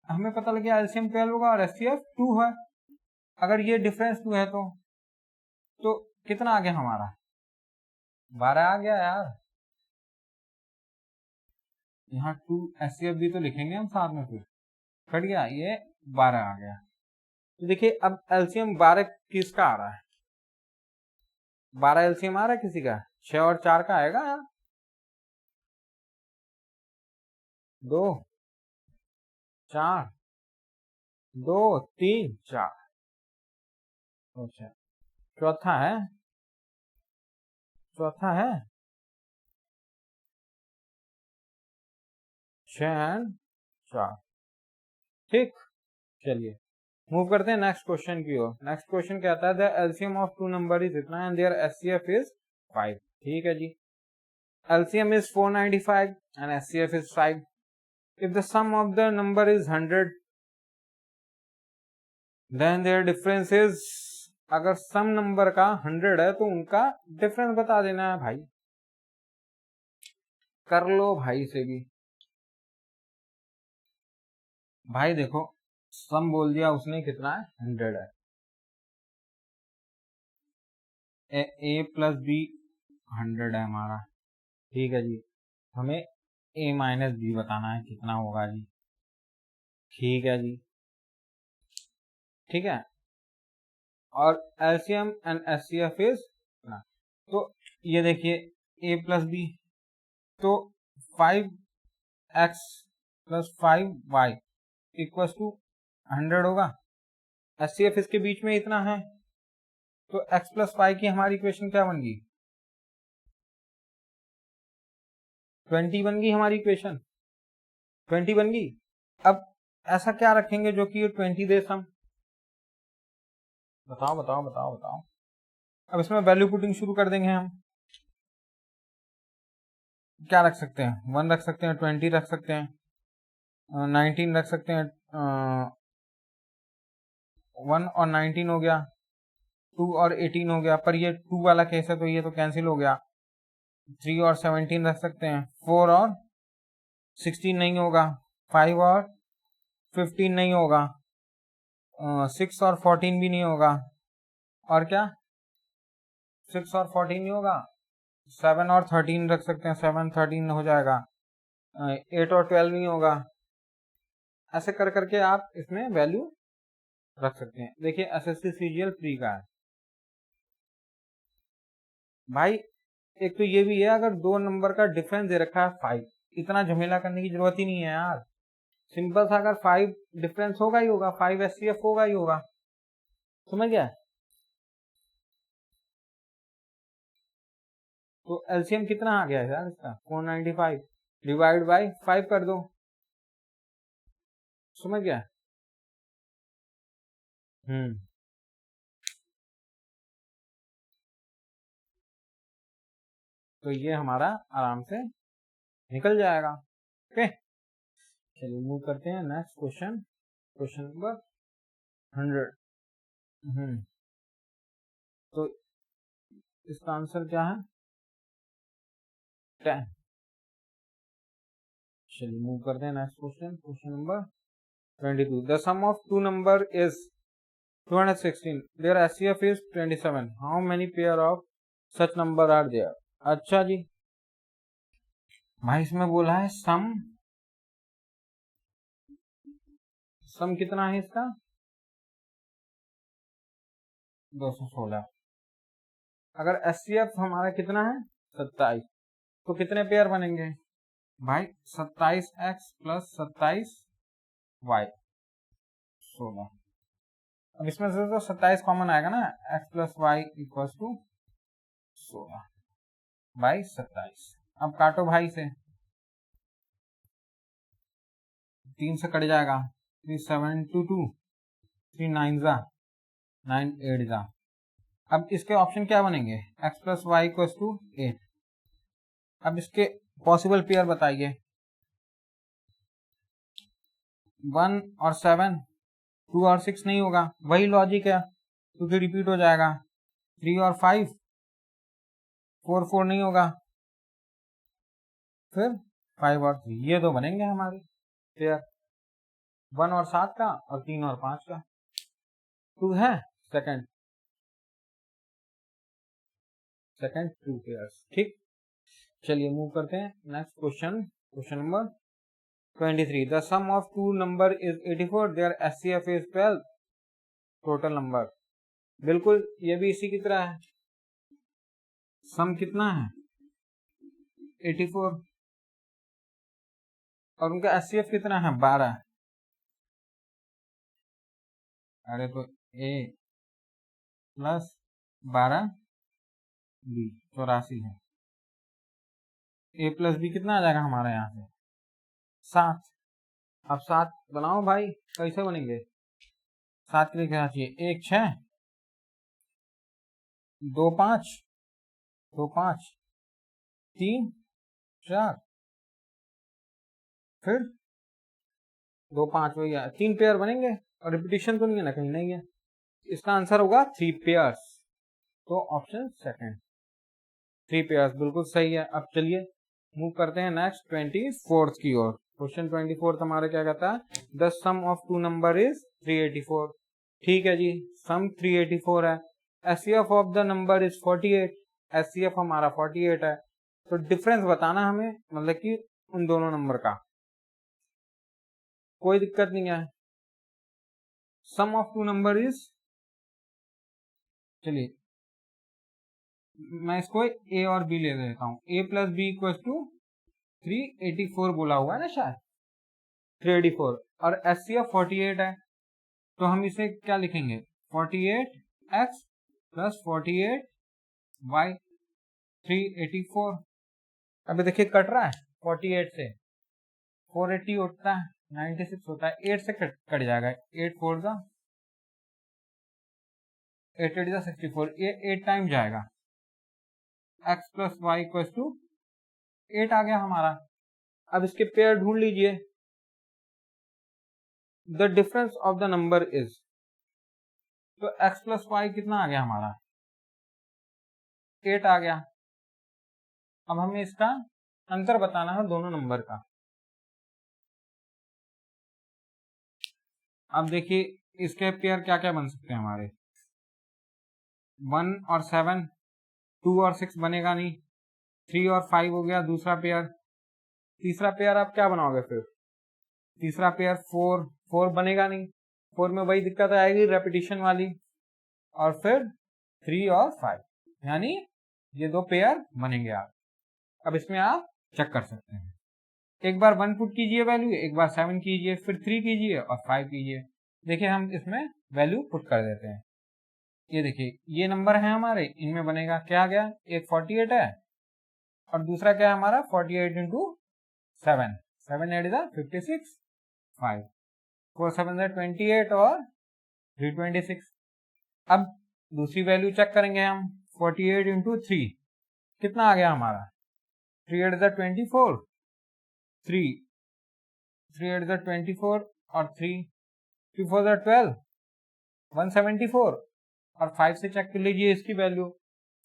हमें पता लग गया, एलसीएम 12 होगा और एचसीएफ 2 है। अगर ये डिफरेंस 2 है तो कितना आ गया हमारा, 12 आ गया यार। यहाँ 2 एचसीएफ भी तो लिखेंगे हम साथ में, फिर कट गया, ये 12 आ गया। तो देखिए अब एलसीएम 12 किसका आ रहा है, 12 एलसीएम आ रहा है किसी का, 6 और 4 का आएगा यार, 2 4 2 3 4। अच्छा चौथा है, चौथा है 6 और 4, ठीक। चलिए मूव करते हैं नेक्स्ट क्वेश्चन की ओर। नेक्स्ट क्वेश्चन कहता है the LCM of two number is इतना एंड देयर एचसीएफ इज 5, ठीक है जी। LCM is 495 and HCF is 5। If the sum of the number is 100 then their difference is, अगर सम नंबर का 100 है तो उनका डिफरेंस बता देना है भाई। कर लो भाई से भी। भाई देखो सम बोल दिया उसने, कितना है, 100 है। ए प्लस बी 100 है हमारा, ठीक है जी। हमें ए माइनस बी बताना है कितना होगा जी, ठीक है जी, ठीक है। और एलसीएम एंड एचसीएफ इज ना, तो ये देखिए ए प्लस बी, तो 5x plus 5y equal to 100 होगा। एचसीएफ इसके बीच में इतना है, तो x प्लस वाई की हमारी इक्वेशन क्या बन गई, 20 बन गई हमारी इक्वेशन, 20 बन गई। अब ऐसा क्या रखेंगे जो कि 20 दे सम, बताओ बताओ बताओ बताओ। अब इसमें वैल्यू पुटिंग शुरू कर देंगे हम। क्या रख सकते हैं, 1 रख सकते हैं, 20 रख सकते हैं, 19 रख सकते हैं, 1 और 19 हो गया, 2 और 18 हो गया। पर ये 2 वाला केस है तो ये तो कैंसिल हो गया। 3 और 17 रख सकते हैं, 4 और 16 नहीं होगा, 5 और 15 नहीं होगा, 6 और 14 भी नहीं होगा, और क्या 6 और 14 नहीं होगा, 7 और 13 रख सकते हैं, 7 13 हो जाएगा, 8 और 12 नहीं होगा। ऐसे कर करके आप इसमें वैल्यू रख सकते हैं। देखिए एसएससी सीजीएल फ्री का है भाई। एक तो ये भी है, अगर दो नंबर का डिफरेंस दे रखा है 5, इतना झमेला करने की जरूरत ही नहीं है यार। सिंपल सा अगर 5 डिफरेंस होगा ही होगा, 5 एचसीएफ होगा ही होगा, समझ गया। तो एलसीएम कितना आ गया है यार इसका, 495 डिवाइड बाई 5 कर दो, समझ गया। हम्म तो ये हमारा आराम से निकल जाएगा। ओके, चलिए मूव करते हैं नेक्स्ट क्वेश्चन, क्वेश्चन नंबर 100। तो इसका आंसर क्या है? 10। चलिए मूव करते हैं next question, question number 22। The sum of two number is 216, their HCF is 27, how many pair of such number are there? अच्छा जी, भाई इसमें बोला है सम कितना है इसका? 216। अगर एचसीएफ हमारा कितना है? 27, तो कितने पेयर बनेंगे भाई? 27x plus 27y 16। अब इसमें से तो 27 कॉमन आएगा ना, x plus Y equal to 16 by 27। अब काटो भाई से, 3 से कट जाएगा, 3 7 2 2, 3 9 जा 9 8 जा। अब इसके ऑप्शन क्या बनेंगे? x plus Y equal to 8। अब इसके पॉसिबल पेयर बताइए। 1 और 7, 2 और 6 नहीं होगा, वही लॉजिक है क्योंकि रिपीट हो जाएगा। 3 और 5, 4 4 नहीं होगा, फिर 5 और 3, ये दो बनेंगे हमारे पेयर, 1 और 7 का और 3 और 5 का। 2 है सेकंड 2 पेयर्स। ठीक, चलिए मूव करते हैं next question, question number 23। The sum of two number is 84, their HCF is 12, total number. बिल्कुल ये भी इसी की तरह है, सम कितना है? 84 और उनका एचसीएफ कितना है? 12। अरे तो a प्लस 12 b 84 है। a प्लस बी कितना आ जाएगा हमारा यहाँ से? 7। अब 7 बनाओ भाई, कैसे बनेंगे? 7 के लिए क्या चाहिए? 1 6 2 5 2 5 3 4, फिर 2 5 वही है, 3 पेयर बनेंगे और रिपीटिशन तो नहीं है ना कहीं? नहीं है, इसका आंसर होगा 3 पेयर्स। तो ऑप्शन सेकंड 3 पेयर्स बिल्कुल सही है। अब चलिए मूव करते हैं नेक्स्ट 24th की ओर। क्वेश्चन 24 हमारा क्या कहता है? The sum of two number is 384। ठीक है जी, सम 384 है। HCF of the number is 48, HCF हमारा 48 है। तो डिफरेंस बताना हमें, मतलब कि उन दोनों नंबर का। कोई दिक्कत नहीं है, सम ऑफ टू नंबर इज, चलिए मैं इसको ए और बी ले देता हूं। ए प्लस बी इक्वल टू 384 बोला हुआ है ना शायद, 384, और एचसीएफ 48 है, तो हम इसे क्या लिखेंगे? 48x plus 48y 384। अभी देखिए कट रहा है, 48 से 480 उठता है, 96 होता है, 8 से कट जाएगा, 8 4 का 8 8 64, ये 8 टाइम जाएगा। x plus Y equal to 8 आ गया हमारा। अब इसके पेयर ढूंढ लीजिए। The difference of the number is, तो x प्लस वाई कितना आ गया हमारा? 8 आ गया। अब हमें इसका अंतर बताना है दोनों नंबर का। अब देखिए इसके पेयर क्या क्या बन सकते हैं हमारे? 1 और 7, 2 और 6 बनेगा नहीं, 3 और 5 हो गया दूसरा पेयर। तीसरा पेयर आप क्या बनाओगे फिर? तीसरा पेयर 4 बनेगा नहीं, 4 में वही दिक्कत आएगी रेपिटेशन वाली, और फिर 3 और 5, यानी ये दो पेयर बनेंगे आप। अब इसमें आप चेक कर सकते हैं, एक बार 1 पुट कीजिए वैल्यू, एक बार 7 कीजिए, फिर 3 कीजिए और 5 कीजिए। देखिए हम इसमें वैल्यू पुट कर देते हैं। ये देखिए ये नंबर है हमारे, इनमें बनेगा क्या आ गया? एक 48 है और दूसरा क्या है हमारा? 48 इंटू 7, 7 8 56, 5 4 7 28 और 326। अब दूसरी वैल्यू चेक करेंगे हम, 48 इंटू 3 कितना आ गया हमारा? 3 8 24, 3 8 24 और 3 4 12, 174 और 5 से चेक कर लीजिए इसकी वैल्यू।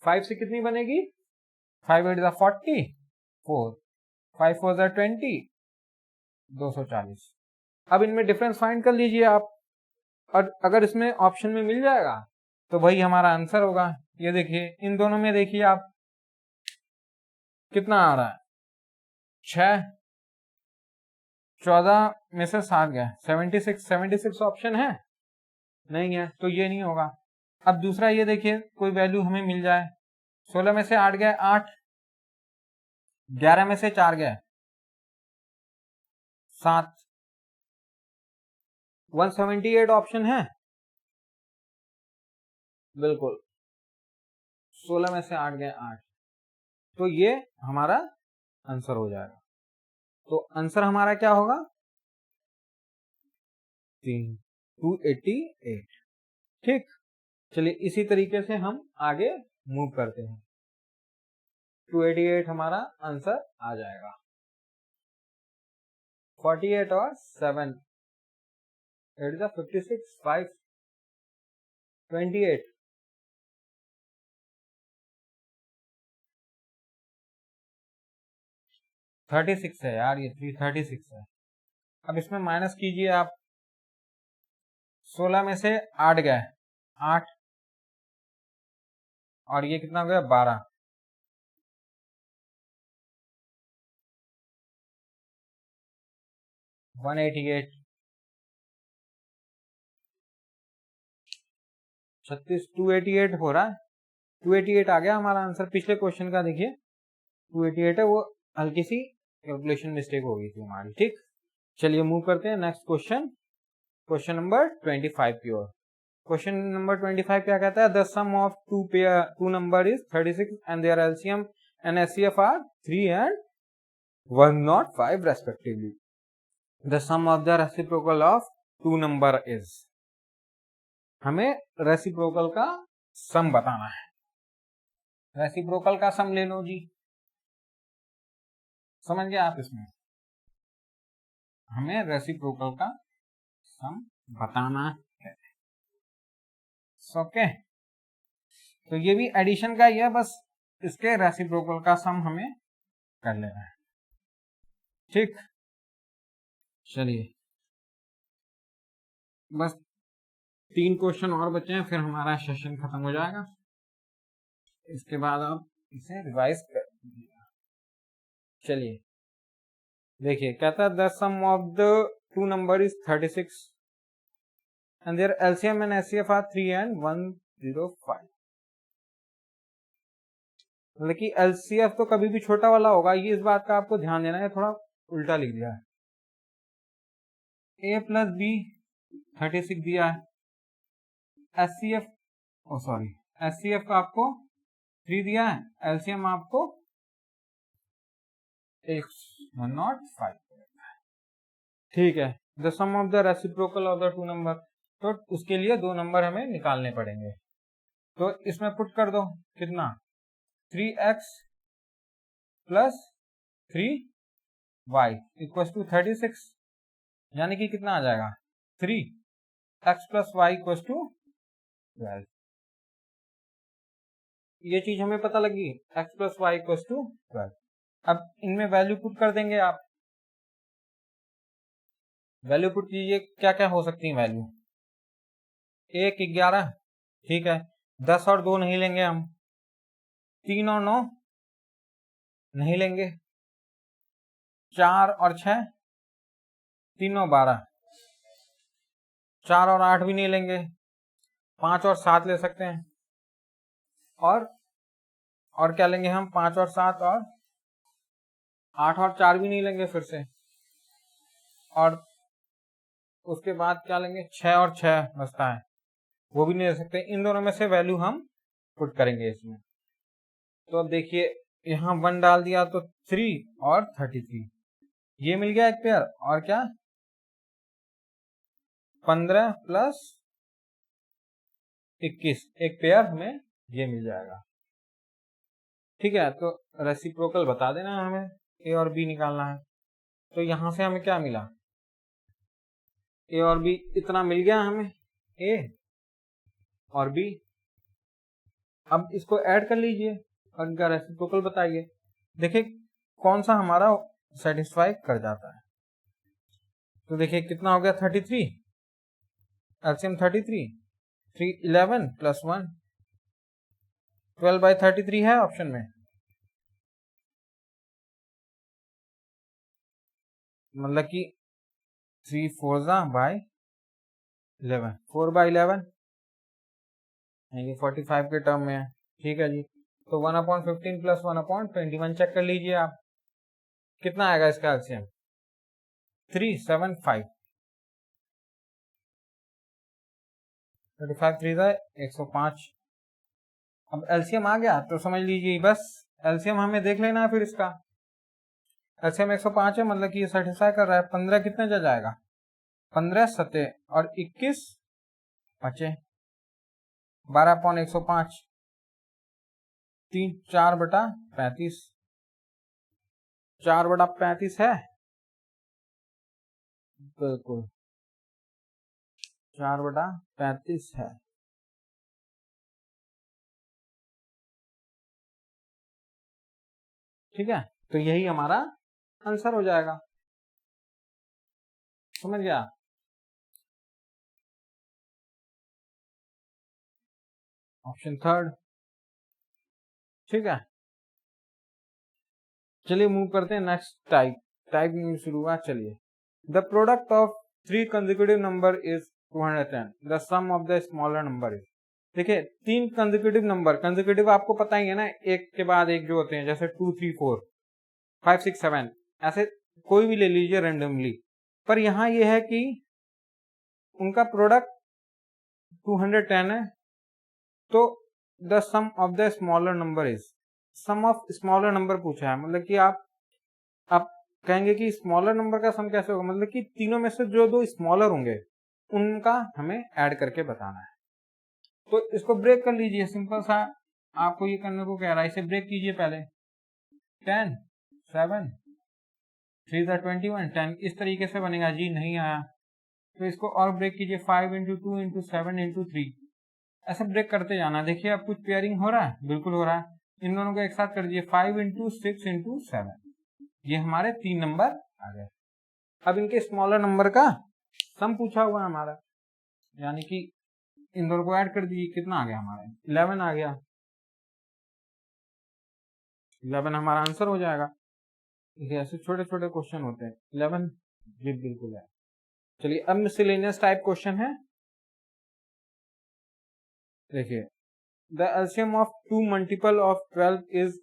5 से कितनी बनेगी? 5 8 40, 4, 5 4 20, 240। अब इनमें डिफरेंस फाइंड कर लीजिए आप, और अगर इसमें ऑप्शन में मिल जाएगा तो वही हमारा आंसर होगा। ये देखिए इन दोनों में देखिए आप कितना आ रहा है, 6, 14 में से 7 गया, 76 ऑप्शन है नहीं है, तो ये नहीं होगा। अब दूसरा ये देखिए कोई वैल्यू हमें मिल जाए, 16 में से 8 गया 8, 11 में से 4 गया 7, 178 ऑप्शन है, बिल्कुल 16 में से 8 गए 8, तो ये हमारा आंसर हो जाएगा। तो आंसर हमारा क्या होगा? 288। ठीक, चलिए इसी तरीके से हम आगे मूव करते हैं। 288 हमारा आंसर आ जाएगा। 48 और 7, 8 56, 5 28, 36 है यार, ये 336 है। अब इसमें माइनस कीजिए आप, 16 में से 8 गए 8, और ये कितना हो गया 12, 188, 36, 288 हो रहा है, 288 आ गया हमारा आंसर। पिछले क्वेश्चन का देखिए 288 है, वो हल्की सी कैलकुलेशन मिस्टेक हो गई थी हमारी। ठीक, चलिए मूव करते हैं नेक्स्ट क्वेश्चन, क्वेश्चन नंबर 25 की ओर। क्वेश्चन नंबर 25 क्या कहता है? The sum of two number is 36 and their LCM and HCF are 3 and 105 respectively. The sum of the reciprocal of two number is, हमें रेसिप्रोकल का सम बताना है। रेसिप्रोकल का सम ले लो जी, समझ गए आप? इसमें हमें रेसिप्रोकल का सम बताना है। ओके, तो ये भी एडिशन का ही है, बस इसके रेसिप्रोकल का सम हमें कर लेना है। ठीक, चलिए बस 3 क्वेश्चन और बचे हैं, फिर हमारा सेशन खत्म हो जाएगा। इसके बाद आप इसे रिवाइज कर दीजिएगा। चलिए देखिए, कहता है the sum of the two number is 36 and their LCM and HCF are 3 and 105। मतलब कि LCF तो कभी भी छोटा वाला होगा, ये इस बात का आपको ध्यान देना है। थोड़ा उल्टा लिख दिया है, A प्लस B 36 दिया है, HCF सॉरी HCF का आपको 3 दिया है, LCM आपको 105। ठीक है, the sum of the reciprocal of the two number, तो उसके लिए 2 नंबर हमें निकालने पड़ेंगे। तो इसमें पुट कर दो, कितना 3x plus 3y equal to 36, यानी कि कितना आ जाएगा 3x plus Y equal to 12। ये चीज हमें पता लगी, x plus Y equal to 12। अब इनमें वैल्यू पुट कर देंगे आप, वैल्यू पुट कीजिए, क्या क्या हो सकती है वैल्यू? 1 11, ठीक है, 10 और 2 नहीं लेंगे हम, 3 और 9 नहीं लेंगे, 4 और 6, 3 और 12, 4 और 8 भी नहीं लेंगे, 5 और 7 ले सकते हैं, और क्या लेंगे हम? 5 और 7 और 8 और 4 भी नहीं लेंगे फिर से, और उसके बाद क्या लेंगे? 6 और 6 बचता है, वो भी नहीं ले सकते। इन दोनों में से वैल्यू हम पुट करेंगे इसमें। तो अब देखिए यहाँ 1 डाल दिया तो 3 और 33, ये मिल गया एक पेयर, और क्या 15 प्लस 21 एक पेयर हमें ये मिल जाएगा। ठीक है, तो रेसिप्रोकल बता देना हमें, ए और बी निकालना है। तो यहां से हमें क्या मिला, ए और बी इतना मिल गया हमें, ए और बी। अब इसको ऐड कर लीजिए और इनका रेसिप्रोकल बताइए, देखिए कौन सा हमारा सेटिस्फाई कर जाता है। तो देखिए कितना हो गया 33, एलसीएम 33, 3 11 प्लस 1 12/33 है ऑप्शन में, मतलब कि 3 4/11, 4/11 यानी 45 के टर्म में है। ठीक है जी, तो 1/15 प्लस 1/21 चेक कर लीजिए आप, कितना आएगा इसका एलसीएम, 375, 35 3 105। अब एलसीएम आ गया तो समझ लीजिए बस, एलसीएम हमें देख लेना है फिर इसका। एलसीएम 105 है, मतलब कि ये सेटिस्फाई कर रहा है। 15 कितने जा जाएगा, 15 7 और 21 बचे, 12/105, 3 4/35, 4/35 है, बिल्कुल 4/35 है। ठीक है, तो यही हमारा आंसर हो जाएगा, समझ गया। Option third. ठीक है, चलिए मूव करते हैं नेक्स्ट टाइप में शुरू हुआ। चलिए, the product of 3 consecutive number is 210, the sum of the smaller number is. देखिए 3 कंसेक्यूटिव नंबर, कंसेक्यूटिव आपको पता ही है ना, एक के बाद एक जो होते हैं, जैसे 2 3 4 5 6 7, ऐसे कोई भी ले लीजिए रेंडमली। पर यहां ये है कि उनका प्रोडक्ट 210 है, तो the sum of the smaller number is, sum of smaller number पूछा है, मतलब कि आप कहेंगे कि स्मॉलर नंबर का सम कैसे होगा, मतलब कि तीनों में से जो दो स्मॉलर होंगे उनका हमें ऐड करके बताना है। तो इसको ब्रेक कर लीजिए, सिंपल सा आपको ये करने को कह रहा है, इसे ब्रेक कीजिए पहले। 10 7 3 21 10 इस तरीके से बनेगा जी, नहीं आया तो इसको और ब्रेक कीजिए, 5 × 2 × 7 × 3, ऐसे ब्रेक करते जाना। देखिए अब कुछ पेयरिंग हो रहा है, बिल्कुल हो रहा है। इन दोनों को एक साथ कर दीजिए, 5 × 6 × 7, ये हमारे 3 नंबर आ गए। अब इनके स्मॉलर नंबर का सम पूछा हुआ है हमारा, यानी कि इन दोनों को ऐड कर दीजिए, कितना आ गया हमारा, 11 आ गया, 11 हमारा आंसर हो जाएगा। देखिए ऐसे छोटे छोटे क्वेश्चन होते हैं, 11 जी बिल्कुल है। चलिए अब मिसलेनियस टाइप क्वेश्चन है, देखिए the LCM of 2 multiple of 12 is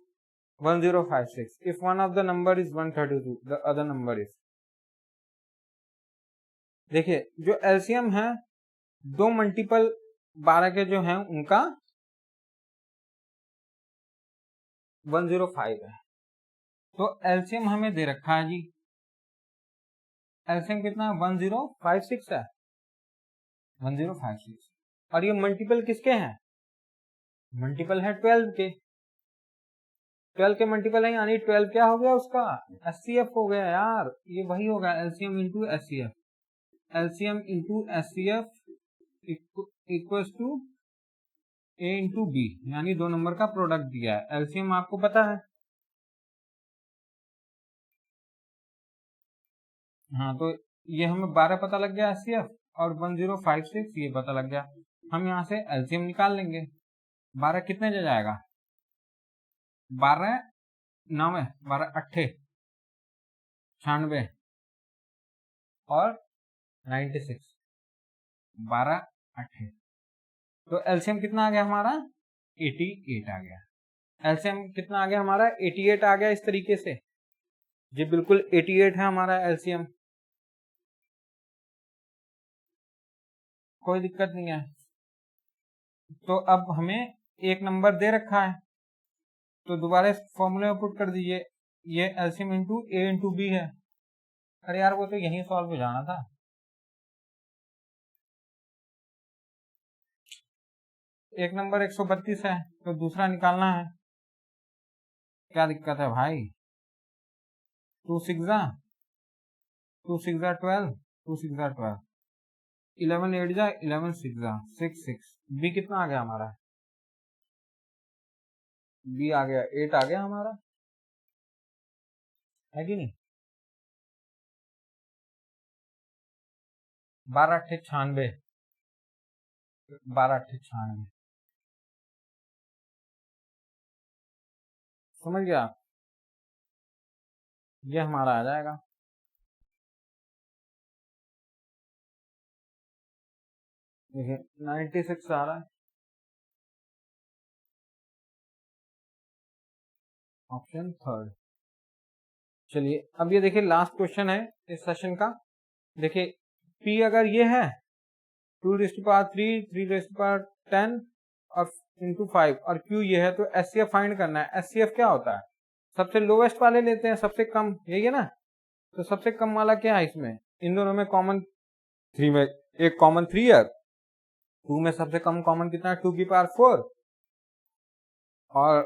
1056 if one of the number is 132 the other number is। देखिए जो एलसीएम है, 2 मल्टीपल 12 के जो हैं उनका 105 है, तो एलसीएम हमें दे रखा है जी, एलसीएम कितना 1056 है, 1056। और ये मल्टीपल किसके हैं, मल्टीपल है 12 के, 12 के मल्टीपल है, यानी 12 क्या हो गया उसका एचसीएफ हो गया यार, ये वही होगा LCM into HCF, LCM into HCF equals to A into B, यानी 2 नंबर का प्रोडक्ट दिया है। एलसीएम आपको पता है, हाँ तो ये हमें 12 पता लग गया एचसीएफ, और 1056 ये पता लग गया। हम यहाँ से एलसीएम निकाल लेंगे, 12 कितने जा जाएगा, 12 9 12 8 96 और 96, 12 8, तो एलसीएम कितना आ गया हमारा 88 आ गया। एलसीएम कितना आ गया हमारा 88 आ गया, इस तरीके से जी बिल्कुल 88 है हमारा एलसीएम, कोई दिक्कत नहीं है। तो अब हमें एक नंबर दे रखा है, तो दोबारा इस फॉर्मूले में पुट कर दीजिए, ये एलसीएम इंटू ए इंटू बी है। अरे यार वो तो यहीं सॉल्व हो जाना था, एक नंबर 132 है तो दूसरा निकालना है, क्या दिक्कत है भाई? 2 6 जा 2 6 जा 12, 2 6 जा 12, 11 8 जा 11 6 जा 6 6। बी कितना आ गया हमारा? बी आ गया 8 आ गया हमारा, है कि नहीं? 12 8 96, 12 8 96, समझ गया आप? ये हमारा आ जाएगा। देखिए 96 आ रहा है, ऑप्शन थर्ड। चलिए अब ये देखिए लास्ट क्वेश्चन है इस सेशन का। देखिए P अगर ये है 2⁻3, 3⁻10 और इंटू 5 और Q ये है, तो SCF फाइंड करना है। SCF क्या होता है? सबसे लोवेस्ट वाले लेते हैं, सबसे कम, यही है ना? तो सबसे कम वाला क्या है इसमें? इन दोनों में कॉमन 3 में एक कॉमन 3 है, 2 में सबसे कम कॉमन कितना है? 2 की पावर 4, और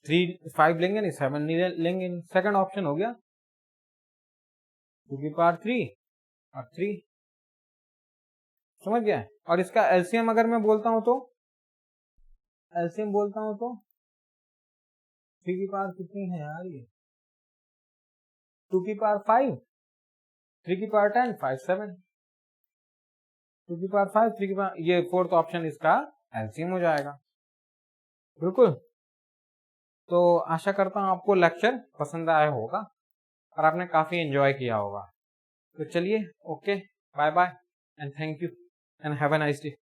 3 5 लेंगे नहीं, 7 नहीं लेंगे नहीं, सेकंड ऑप्शन हो गया 2 की पावर 3 और 3, समझ गया? और इसका एलसीएम अगर मैं बोलता हूं तो, एलसीएम बोलता हूं तो 3 की पावर कितनी है यार? ये 2 की पावर 5, 3 की पावर 10, 5 7, 2 की पावर 5, 3 की पावर, ये फोर्थ ऑप्शन इसका एलसीएम हो जाएगा। बिल्कुल। तो आशा करता हूं आपको लेक्चर पसंद आया होगा और आपने काफी एंजॉय किया होगा। तो चलिए, okay, bye bye and thank you and have a nice day.